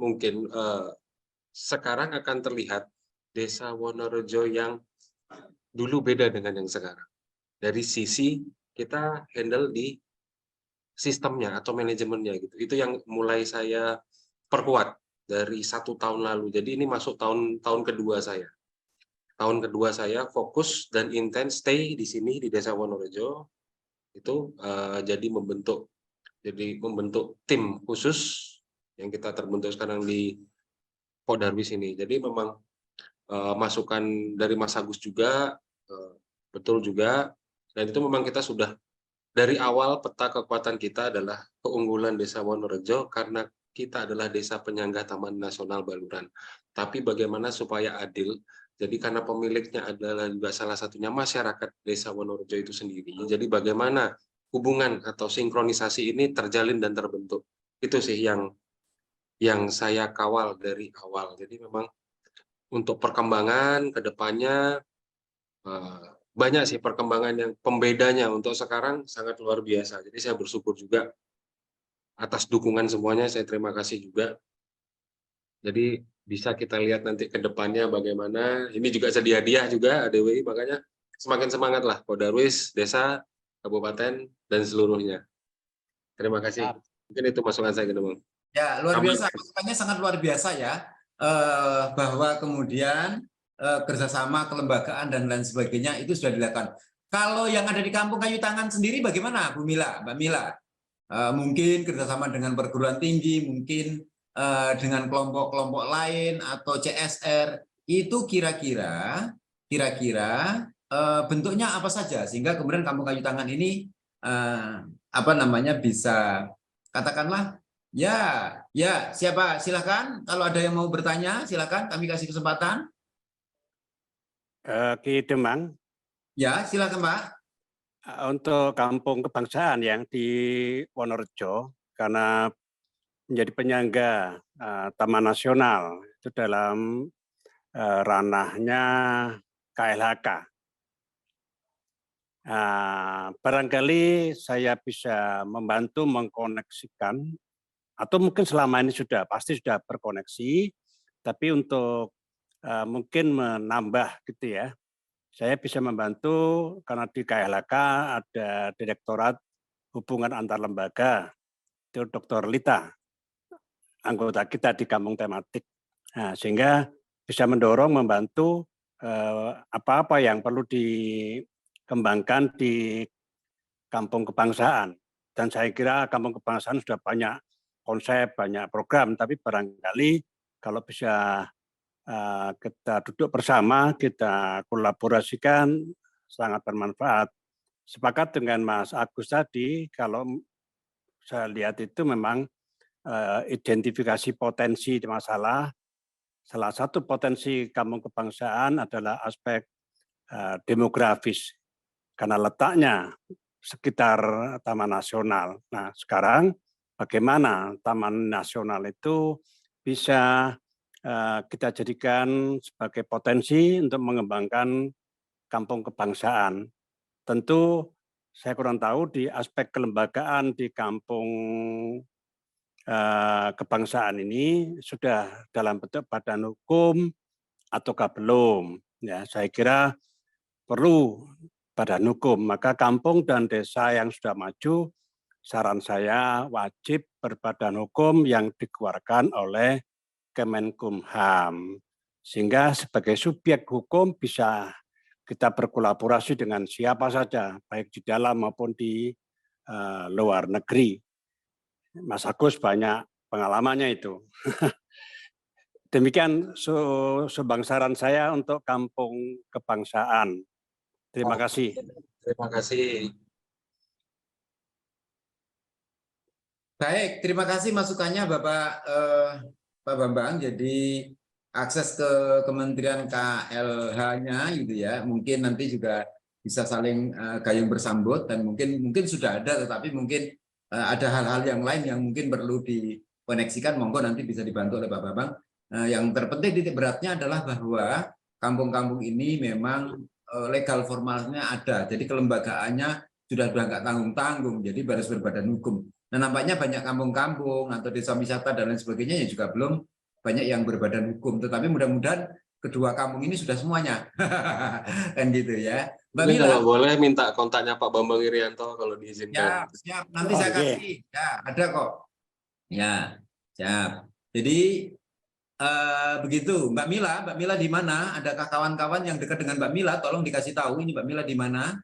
[SPEAKER 4] sekarang akan terlihat Desa Wonorejo yang dulu beda dengan yang sekarang. Dari sisi kita handle di sistemnya atau manajemennya gitu. Itu yang mulai saya perkuat dari 1 tahun lalu. Jadi ini masuk tahun kedua saya. Tahun kedua saya fokus dan intens stay di sini di Desa Wonorejo. Itu jadi membentuk tim khusus yang kita terbentuk sekarang di Pak Darwis ini. Jadi memang masukan dari Mas Agus juga betul juga, dan itu memang kita sudah dari awal peta kekuatan kita adalah keunggulan Desa Wonorejo karena kita adalah desa penyangga Taman Nasional Baluran. Tapi bagaimana supaya adil? Jadi karena pemiliknya adalah juga salah satunya masyarakat Desa Wonorejo itu sendiri. Jadi bagaimana hubungan atau sinkronisasi ini terjalin dan terbentuk? Itu sih yang saya kawal dari awal. Jadi memang untuk perkembangan ke depannya banyak sih perkembangan yang pembedanya untuk sekarang sangat luar biasa. Jadi saya bersyukur juga atas dukungan semuanya, saya terima kasih juga. Jadi bisa kita lihat nanti ke depannya bagaimana. Ini juga sedia hadiah juga ADWI, makanya semakin semangat lah Pak Darwis, desa, kabupaten, dan seluruhnya. Terima kasih. Mungkin itu masukan saya ke Bang.
[SPEAKER 1] Ya, luar biasa. Masukannya sangat luar biasa ya. Bahwa kemudian kerjasama kelembagaan dan lain sebagainya itu sudah dilakukan. Kalau yang ada di Kampung Kayu Tangan sendiri bagaimana, Bu Mila, Mbak Mila? Mungkin kerjasama dengan perguruan tinggi, mungkin dengan kelompok-kelompok lain atau CSR, itu kira-kira bentuknya apa saja sehingga kemudian Kampung Kayu Tangan ini apa namanya bisa katakanlah ya siapa silakan kalau ada yang mau bertanya silakan kami kasih kesempatan.
[SPEAKER 7] Ki Demang,
[SPEAKER 1] Ya silakan Pak.
[SPEAKER 7] untuk kampung kebangsaan yang di Wonorejo karena menjadi penyangga Taman Nasional itu dalam ranahnya KLHK. Barangkali saya bisa membantu mengkoneksikan atau mungkin selama ini pasti sudah berkoneksi, tapi untuk mungkin menambah gitu ya. Saya bisa membantu karena di KLHK ada Direktorat Hubungan Antar Lembaga, itu Dr. Lita, anggota kita di kampung tematik. Nah, sehingga bisa mendorong, membantu apa-apa yang perlu dikembangkan di kampung kebangsaan. Dan saya kira kampung kebangsaan sudah banyak konsep, banyak program, tapi barangkali kalau bisa kita duduk bersama, kita kolaborasikan, sangat bermanfaat. Sepakat dengan Mas Agus tadi, kalau saya lihat itu memang identifikasi potensi masalah. Salah satu potensi kampung kebangsaan adalah aspek demografis, karena letaknya sekitar Taman Nasional. Nah, sekarang bagaimana Taman Nasional itu bisa kita jadikan sebagai potensi untuk mengembangkan kampung kebangsaan. Tentu saya kurang tahu di aspek kelembagaan di kampung kebangsaan ini sudah dalam bentuk badan hukum ataukah belum. Ya, saya kira perlu badan hukum. Maka kampung dan desa yang sudah maju, saran saya wajib berbadan hukum yang dikeluarkan oleh Kemenkumham. Sehingga sebagai subjek hukum bisa kita berkolaborasi dengan siapa saja, baik di dalam maupun di luar negeri. Mas Agus banyak pengalamannya itu. Demikian sumbangsaran saya untuk kampung kebangsaan. Terima kasih.
[SPEAKER 4] Terima kasih.
[SPEAKER 1] Baik, terima kasih masukannya Bapak Pak Bambang. Jadi akses ke Kementerian KLH-nya gitu ya, mungkin nanti juga bisa saling gayung bersambut dan mungkin sudah ada, tetapi mungkin ada hal-hal yang lain yang mungkin perlu dikoneksikan. Monggo nanti bisa dibantu oleh Pak Bambang. Yang terpenting titik beratnya adalah bahwa kampung-kampung ini memang legal formalnya ada, jadi kelembagaannya sudah nggak tanggung-tanggung, jadi harus berbadan hukum. Nah, nampaknya banyak kampung-kampung atau desa wisata dan lain sebagainya yang juga belum banyak yang berbadan hukum. Tetapi mudah-mudahan kedua kampung ini sudah semuanya. Kan gitu ya. Mbak
[SPEAKER 4] Mungkin
[SPEAKER 1] Mila.
[SPEAKER 4] kalau boleh minta kontaknya Pak Bambang Irianto kalau diizinkan.
[SPEAKER 1] Siap. Nanti saya kasih. Ya, ada kok. Ya, siap. Jadi begitu. Mbak Mila di mana? Adakah kawan-kawan yang dekat dengan Mbak Mila? Tolong dikasih tahu ini Mbak Mila di mana.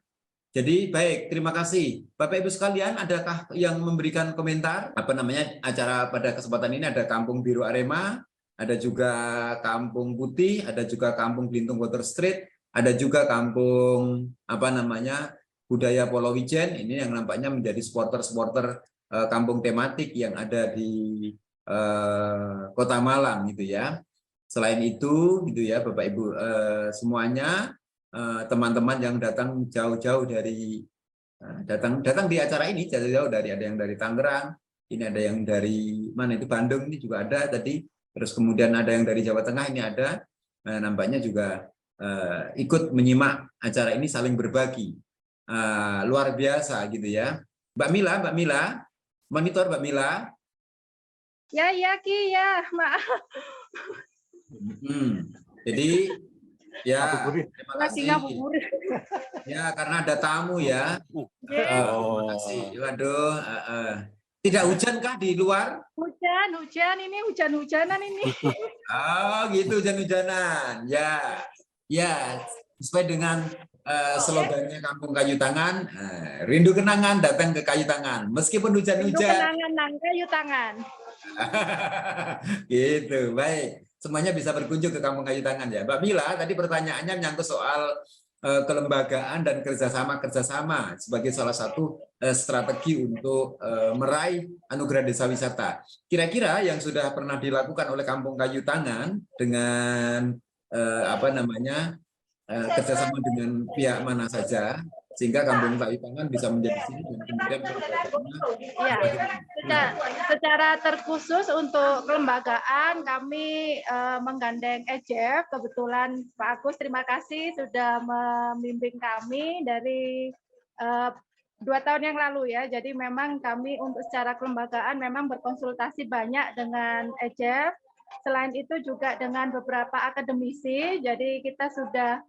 [SPEAKER 1] Jadi baik, terima kasih. Bapak Ibu sekalian, adakah yang memberikan komentar? Apa namanya acara pada kesempatan ini ada Kampung Biru Arema, ada juga Kampung Putih, ada juga Kampung Belitung Water Street, ada juga Kampung apa namanya Budaya Polowijen. Ini yang nampaknya menjadi supporter kampung tematik yang ada di Kota Malang gitu ya. Selain itu gitu ya Bapak Ibu semuanya, teman-teman yang datang jauh-jauh dari datang di acara ini jauh-jauh dari, ada yang dari Tangerang, ini ada yang dari mana itu Bandung, ini juga ada tadi, terus kemudian ada yang dari Jawa Tengah, ini ada, nampaknya juga ikut menyimak acara ini, saling berbagi, luar biasa gitu ya. Mbak Mila, monitor Mbak Mila.
[SPEAKER 3] Ya, Ki, ya, maaf.
[SPEAKER 1] Jadi ya, terima
[SPEAKER 3] Lagi
[SPEAKER 1] kasih.
[SPEAKER 3] ngabuburit.
[SPEAKER 1] Ya, karena ada tamu ya. Terima kasih. Waduh, tidak hujan kah di luar?
[SPEAKER 3] Hujan, ini hujan-hujanan ini.
[SPEAKER 1] Oh, gitu, hujan-hujanan. Ya, sesuai dengan slogannya Kampung Kayu Tangan, rindu kenangan datang ke Kayu Tangan. Meskipun
[SPEAKER 3] Rindu
[SPEAKER 1] hujan-hujan.
[SPEAKER 3] kenangan nang kayu tangan.
[SPEAKER 1] Gitu, baik. Semuanya bisa berkunjung ke Kampung Kayu Tangan ya. Mbak Mila, tadi pertanyaannya menyangkut soal kelembagaan dan kerjasama sebagai salah satu strategi untuk meraih anugerah desa wisata. Kira-kira yang sudah pernah dilakukan oleh Kampung Kayu Tangan dengan apa namanya kerjasama dengan pihak mana saja, sehingga Kampung Kayu Tangan bisa menjadi sini dan kemudian
[SPEAKER 3] secara terkhusus untuk kelembagaan kami menggandeng EJF. Kebetulan Pak Agus, terima kasih sudah membimbing kami dari 2 tahun yang lalu ya. Jadi memang kami untuk secara kelembagaan memang berkonsultasi banyak dengan EJF. Selain itu juga dengan beberapa akademisi. Jadi kita sudah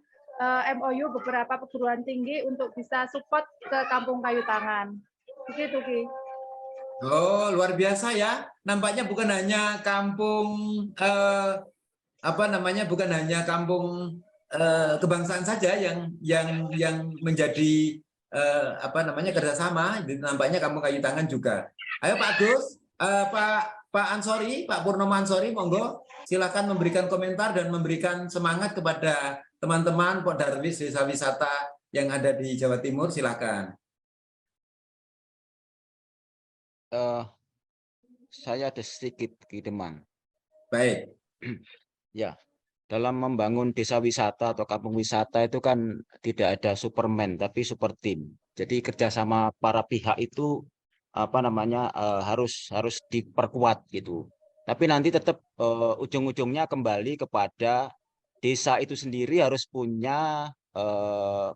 [SPEAKER 3] MOU beberapa perguruan tinggi untuk bisa support ke Kampung Kayu Tangan. Begitu, Ki.
[SPEAKER 1] Oh, luar biasa ya. Nampaknya bukan hanya kampung apa namanya, bukan hanya kampung kebangsaan saja yang menjadi apa namanya kerjasama. Nampaknya Kampung Kayu Tangan juga. Ayo Pak Agus, Pak Ansori, Pak Purnomo Ansori, monggo silakan memberikan komentar dan memberikan semangat kepada teman-teman Podarwis Desa Wisata yang ada di Jawa Timur, silakan.
[SPEAKER 5] Saya ada sedikit Demang.
[SPEAKER 1] Baik.
[SPEAKER 5] Ya, dalam membangun desa wisata atau kampung wisata itu kan tidak ada Superman tapi super team. Jadi kerjasama para pihak itu apa namanya harus diperkuat gitu. Tapi nanti tetap ujung-ujungnya kembali kepada desa itu sendiri harus punya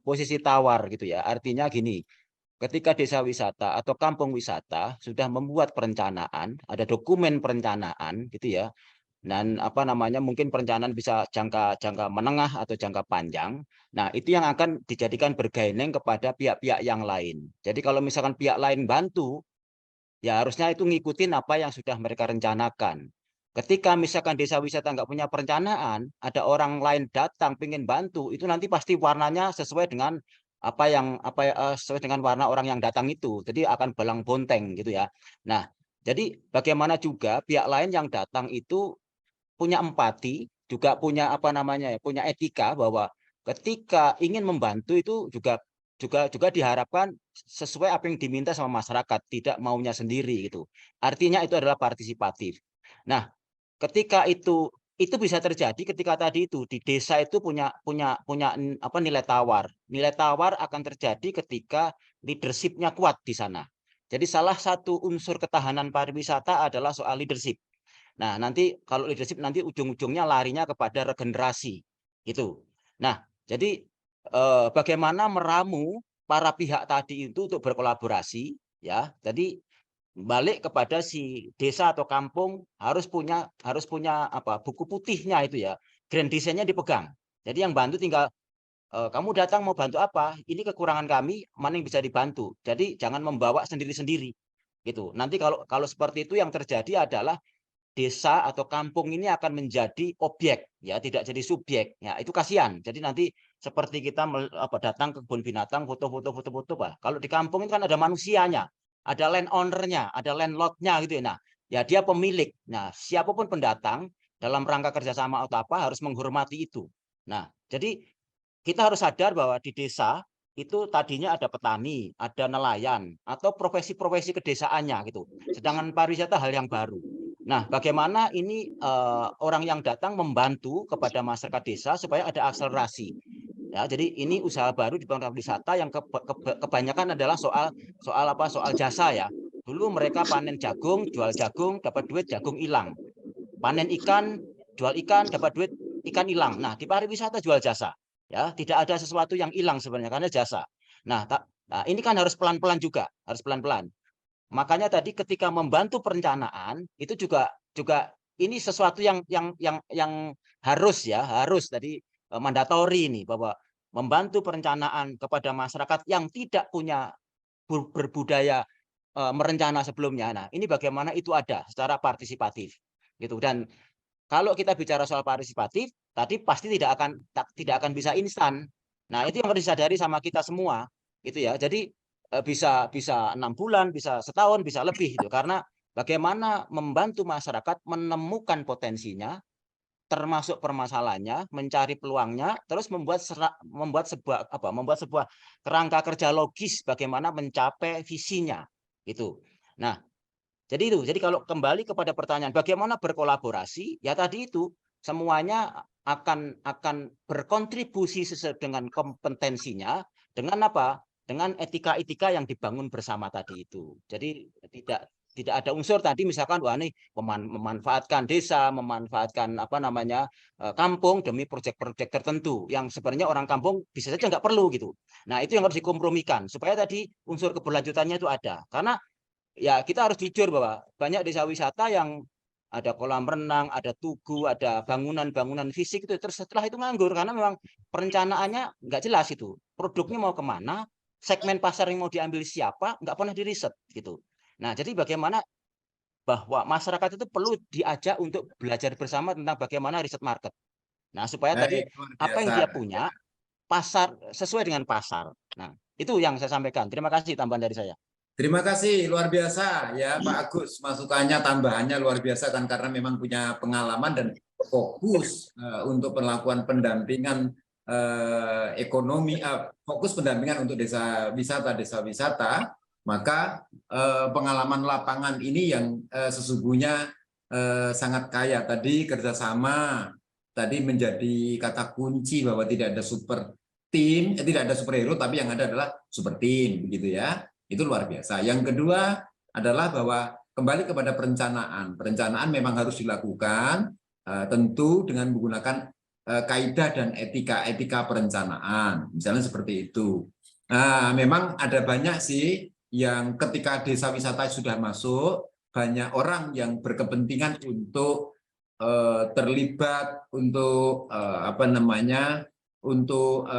[SPEAKER 5] posisi tawar gitu ya. Artinya gini, ketika desa wisata atau kampung wisata sudah membuat perencanaan, ada dokumen perencanaan gitu ya. Dan apa namanya, mungkin perencanaan bisa jangka menengah atau jangka panjang. Nah, itu yang akan dijadikan berguiding kepada pihak-pihak yang lain. Jadi kalau misalkan pihak lain bantu, ya harusnya itu ngikutin apa yang sudah mereka rencanakan. Ketika misalkan desa wisata nggak punya perencanaan, ada orang lain datang pengen bantu, itu nanti pasti warnanya sesuai dengan sesuai dengan warna orang yang datang itu. Jadi akan belang bonteng gitu ya. Nah, jadi bagaimana juga pihak lain yang datang itu punya empati, juga punya apa namanya ya, punya etika bahwa ketika ingin membantu itu juga diharapkan sesuai apa yang diminta sama masyarakat, tidak maunya sendiri gitu. Artinya itu adalah partisipatif. Nah, ketika itu bisa terjadi ketika tadi itu di desa itu punya apa nilai tawar. Nilai tawar akan terjadi ketika leadership-nya kuat di sana. Jadi salah satu unsur ketahanan pariwisata adalah soal leadership. Nah, nanti kalau leadership nanti ujung-ujungnya larinya kepada regenerasi gitu. Nah, jadi bagaimana meramu para pihak tadi itu untuk berkolaborasi ya. Jadi balik kepada si desa atau kampung harus punya apa buku putihnya itu ya. Grand design-nya dipegang. Jadi yang bantu tinggal kamu datang mau bantu apa? Ini kekurangan kami, mana yang bisa dibantu. Jadi jangan membawa sendiri-sendiri gitu. Nanti kalau seperti itu yang terjadi adalah desa atau kampung ini akan menjadi objek ya, tidak jadi subjek ya, itu kasihan. Jadi nanti seperti kita datang ke kebun binatang foto-foto Pak. Kalau di kampung itu kan ada manusianya, ada land owner-nya, ada landlord-nya gitu ya. Nah, ya dia pemilik. Nah, siapapun pendatang dalam rangka kerjasama atau apa harus menghormati itu. Nah, jadi kita harus sadar bahwa di desa itu tadinya ada petani, ada nelayan, atau profesi-profesi kedesaannya gitu. Sedangkan pariwisata hal yang baru. Nah, bagaimana ini orang yang datang membantu kepada masyarakat desa supaya ada akselerasi. Ya, jadi ini usaha baru di pariwisata yang kebanyakan adalah soal jasa ya. Dulu mereka panen jagung, jual jagung, dapat duit, jagung hilang. Panen ikan, jual ikan, dapat duit, ikan hilang. Nah, di pariwisata jual jasa. Ya, tidak ada sesuatu yang hilang sebenarnya karena jasa. Nah, ini kan harus pelan-pelan juga, harus pelan-pelan. Makanya tadi ketika membantu perencanaan itu juga ini sesuatu yang harus tadi mandatori ini bahwa membantu perencanaan kepada masyarakat yang tidak punya berbudaya merencana sebelumnya. Nah, ini bagaimana itu ada secara partisipatif gitu. Dan kalau kita bicara soal partisipatif, tadi pasti tidak akan bisa instan. Nah, itu yang harus disadari sama kita semua, gitu ya. Jadi bisa 6 bulan, bisa setahun, bisa lebih, gitu. Karena bagaimana membantu masyarakat menemukan potensinya, termasuk permasalahannya, mencari peluangnya, terus membuat sebuah kerangka kerja logis bagaimana mencapai visinya, gitu. Nah, jadi kalau kembali kepada pertanyaan bagaimana berkolaborasi, ya tadi itu semuanya akan berkontribusi sesuai dengan kompetensinya, dengan apa? Dengan etika-etika yang dibangun bersama tadi itu. Jadi tidak ada unsur tadi misalkan wah ini memanfaatkan desa, memanfaatkan kampung demi proyek-proyek tertentu yang sebenarnya orang kampung bisa saja nggak perlu gitu. Nah, itu yang harus dikompromikan supaya tadi unsur keberlanjutannya itu ada. Karena ya kita harus jujur bahwa banyak desa wisata yang ada kolam renang, ada tugu, ada bangunan-bangunan fisik itu terus setelah itu nganggur karena memang perencanaannya nggak jelas itu. Produknya mau kemana, segmen pasar yang mau diambil siapa, nggak pernah diriset gitu. Nah, jadi bagaimana bahwa masyarakat itu perlu diajak untuk belajar bersama tentang bagaimana riset market. Nah, supaya tadi apa yang dia punya pasar sesuai dengan pasar. Nah, itu yang saya sampaikan. Terima kasih tambahan dari saya.
[SPEAKER 1] Terima kasih, luar biasa ya Pak Agus, masukannya, tambahannya luar biasa kan karena memang punya pengalaman dan fokus untuk melakukan pendampingan ekonomi, fokus pendampingan untuk desa wisata, maka pengalaman lapangan ini yang sesungguhnya sangat kaya. Tadi kerjasama tadi menjadi kata kunci bahwa tidak ada super team, tidak ada superhero, tapi yang ada adalah super team, begitu ya. Itu luar biasa. Yang kedua adalah bahwa kembali kepada perencanaan. Perencanaan memang harus dilakukan tentu dengan menggunakan kaidah dan etika perencanaan, misalnya seperti itu. Nah, memang ada banyak sih yang ketika desa wisata sudah masuk, banyak orang yang berkepentingan untuk terlibat, untuk untuk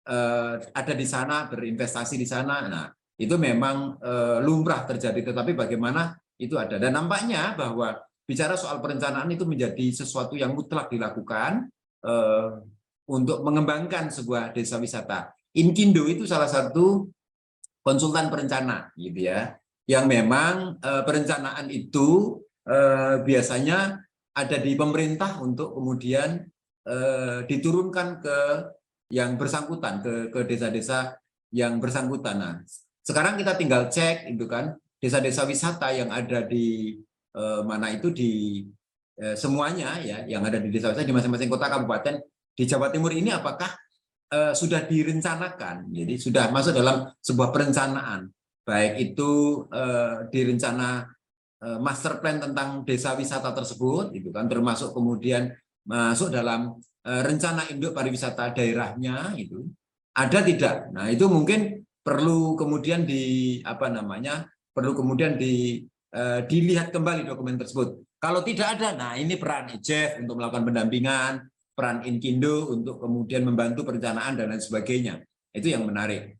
[SPEAKER 1] ada di sana, berinvestasi di sana. Nah, itu memang lumrah terjadi, tetapi bagaimana itu ada. Dan nampaknya bahwa bicara soal perencanaan itu menjadi sesuatu yang mutlak dilakukan untuk mengembangkan sebuah desa wisata. Inkindo itu salah satu konsultan perencana, gitu ya, yang memang perencanaan itu biasanya ada di pemerintah untuk kemudian diturunkan ke yang bersangkutan, ke desa-desa yang bersangkutan. Nah, sekarang kita tinggal cek itu kan desa-desa wisata yang ada di mana itu di semuanya ya, yang ada di desa wisata di masing-masing kota kabupaten di Jawa Timur ini apakah sudah direncanakan, jadi sudah masuk dalam sebuah perencanaan, baik itu direncana master plan tentang desa wisata tersebut, itu kan termasuk kemudian masuk dalam rencana induk pariwisata daerahnya itu ada tidak. Nah, itu mungkin perlu kemudian perlu kemudian dilihat kembali dokumen tersebut. Kalau tidak ada, nah ini peran IJEF untuk melakukan pendampingan, peran Inkindo untuk kemudian membantu perencanaan dan lain sebagainya. Itu yang menarik.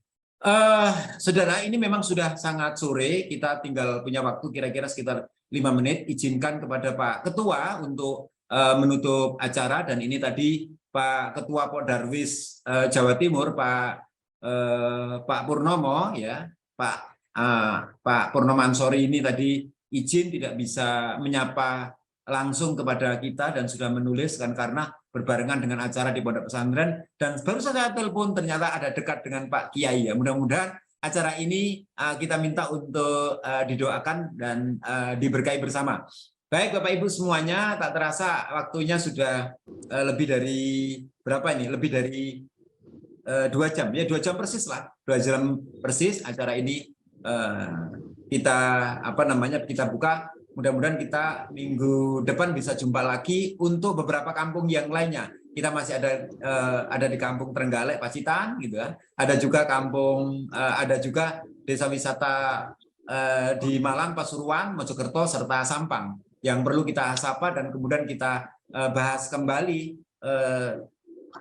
[SPEAKER 1] Saudara, ini memang sudah sangat sore, kita tinggal punya waktu kira-kira sekitar 5 menit. Izinkan kepada Pak Ketua untuk menutup acara, dan ini tadi Pak Ketua Podarwis Jawa Timur, Pak Purnomo, ya, Pak Purnomo Ansori ini tadi izin tidak bisa menyapa langsung kepada kita dan sudah menulis kan karena berbarengan dengan acara di pondok pesantren, dan baru saja telepon ternyata ada dekat dengan Pak Kiai ya. Mudah-mudahan acara ini kita minta untuk didoakan dan diberkahi bersama. Baik Bapak Ibu semuanya, tak terasa waktunya sudah lebih dari berapa ini? Lebih dari 2 jam ya, 2 jam persis lah, 2 jam persis acara ini kita kita buka. Mudah-mudahan kita minggu depan bisa jumpa lagi untuk beberapa kampung yang lainnya. Kita masih ada di Kampung Trenggalek, Pacitan, gitu ya. Ada juga desa wisata di Malang, Pasuruan, Mojokerto, serta Sampang yang perlu kita sapa dan kemudian kita bahas kembali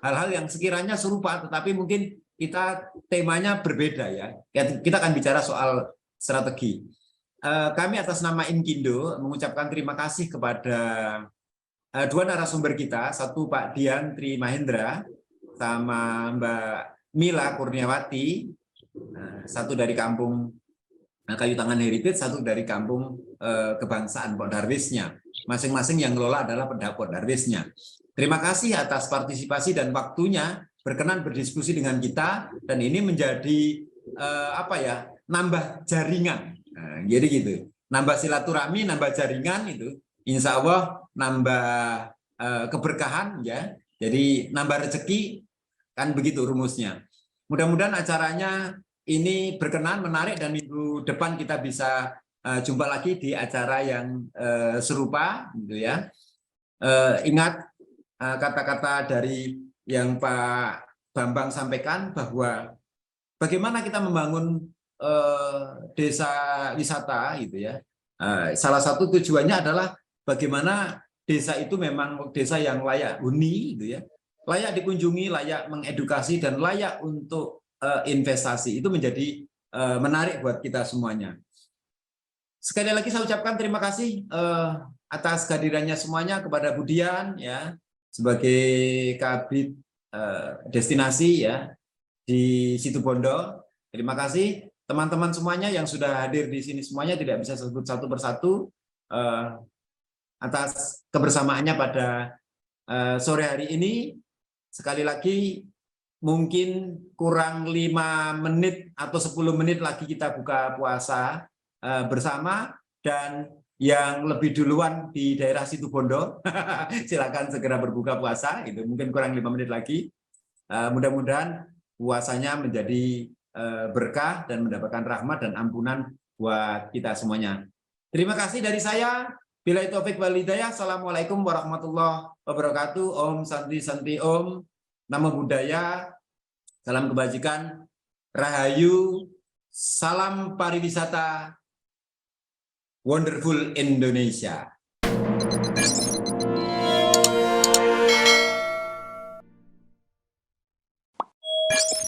[SPEAKER 1] hal-hal yang sekiranya serupa, tetapi mungkin kita temanya berbeda ya. Kita akan bicara soal strategi. Kami atas nama Inkindo mengucapkan terima kasih kepada 2 narasumber kita, satu Pak Dian Tri Mahendra sama Mbak Mila Kurniawati, satu dari Kampung Kayu Tangan Heritage, satu dari Kampung Kebangsaan Podarwisnya. Masing-masing yang ngelola adalah Podarwisnya. Terima kasih atas partisipasi dan waktunya berkenan berdiskusi dengan kita, dan ini menjadi nambah jaringan. Nah, jadi gitu, nambah silaturahmi, nambah jaringan itu, insya Allah nambah keberkahan ya. Jadi nambah rezeki, kan begitu rumusnya. Mudah-mudahan acaranya ini berkenan, menarik, dan minggu depan kita bisa jumpa lagi di acara yang serupa, gitu ya. Ingat kata-kata dari yang Pak Bambang sampaikan bahwa bagaimana kita membangun desa wisata gitu ya. Salah satu tujuannya adalah bagaimana desa itu memang desa yang layak huni gitu ya. Layak dikunjungi, layak mengedukasi, dan layak untuk investasi. Itu menjadi menarik buat kita semuanya. Sekali lagi saya ucapkan terima kasih atas kehadirannya semuanya, kepada Budian ya sebagai Kabid destinasi ya di Situbondo. Terima kasih teman-teman semuanya yang sudah hadir di sini, semuanya tidak bisa sebut satu persatu atas kebersamaannya pada sore hari ini. Sekali lagi mungkin kurang 5 menit atau 10 menit lagi kita buka puasa bersama, dan yang lebih duluan di daerah Situbondo silakan segera berbuka puasa, itu mungkin kurang 5 menit lagi. Mudah-mudahan puasanya menjadi berkah dan mendapatkan rahmat dan ampunan buat kita semuanya. Terima kasih dari saya. Billahi taufik wal hidayah. Assalamualaikum warahmatullahi wabarakatuh. Om Santi Santi Om. Namo Buddhaya. Salam kebajikan. Rahayu. Salam pariwisata. Wonderful Indonesia.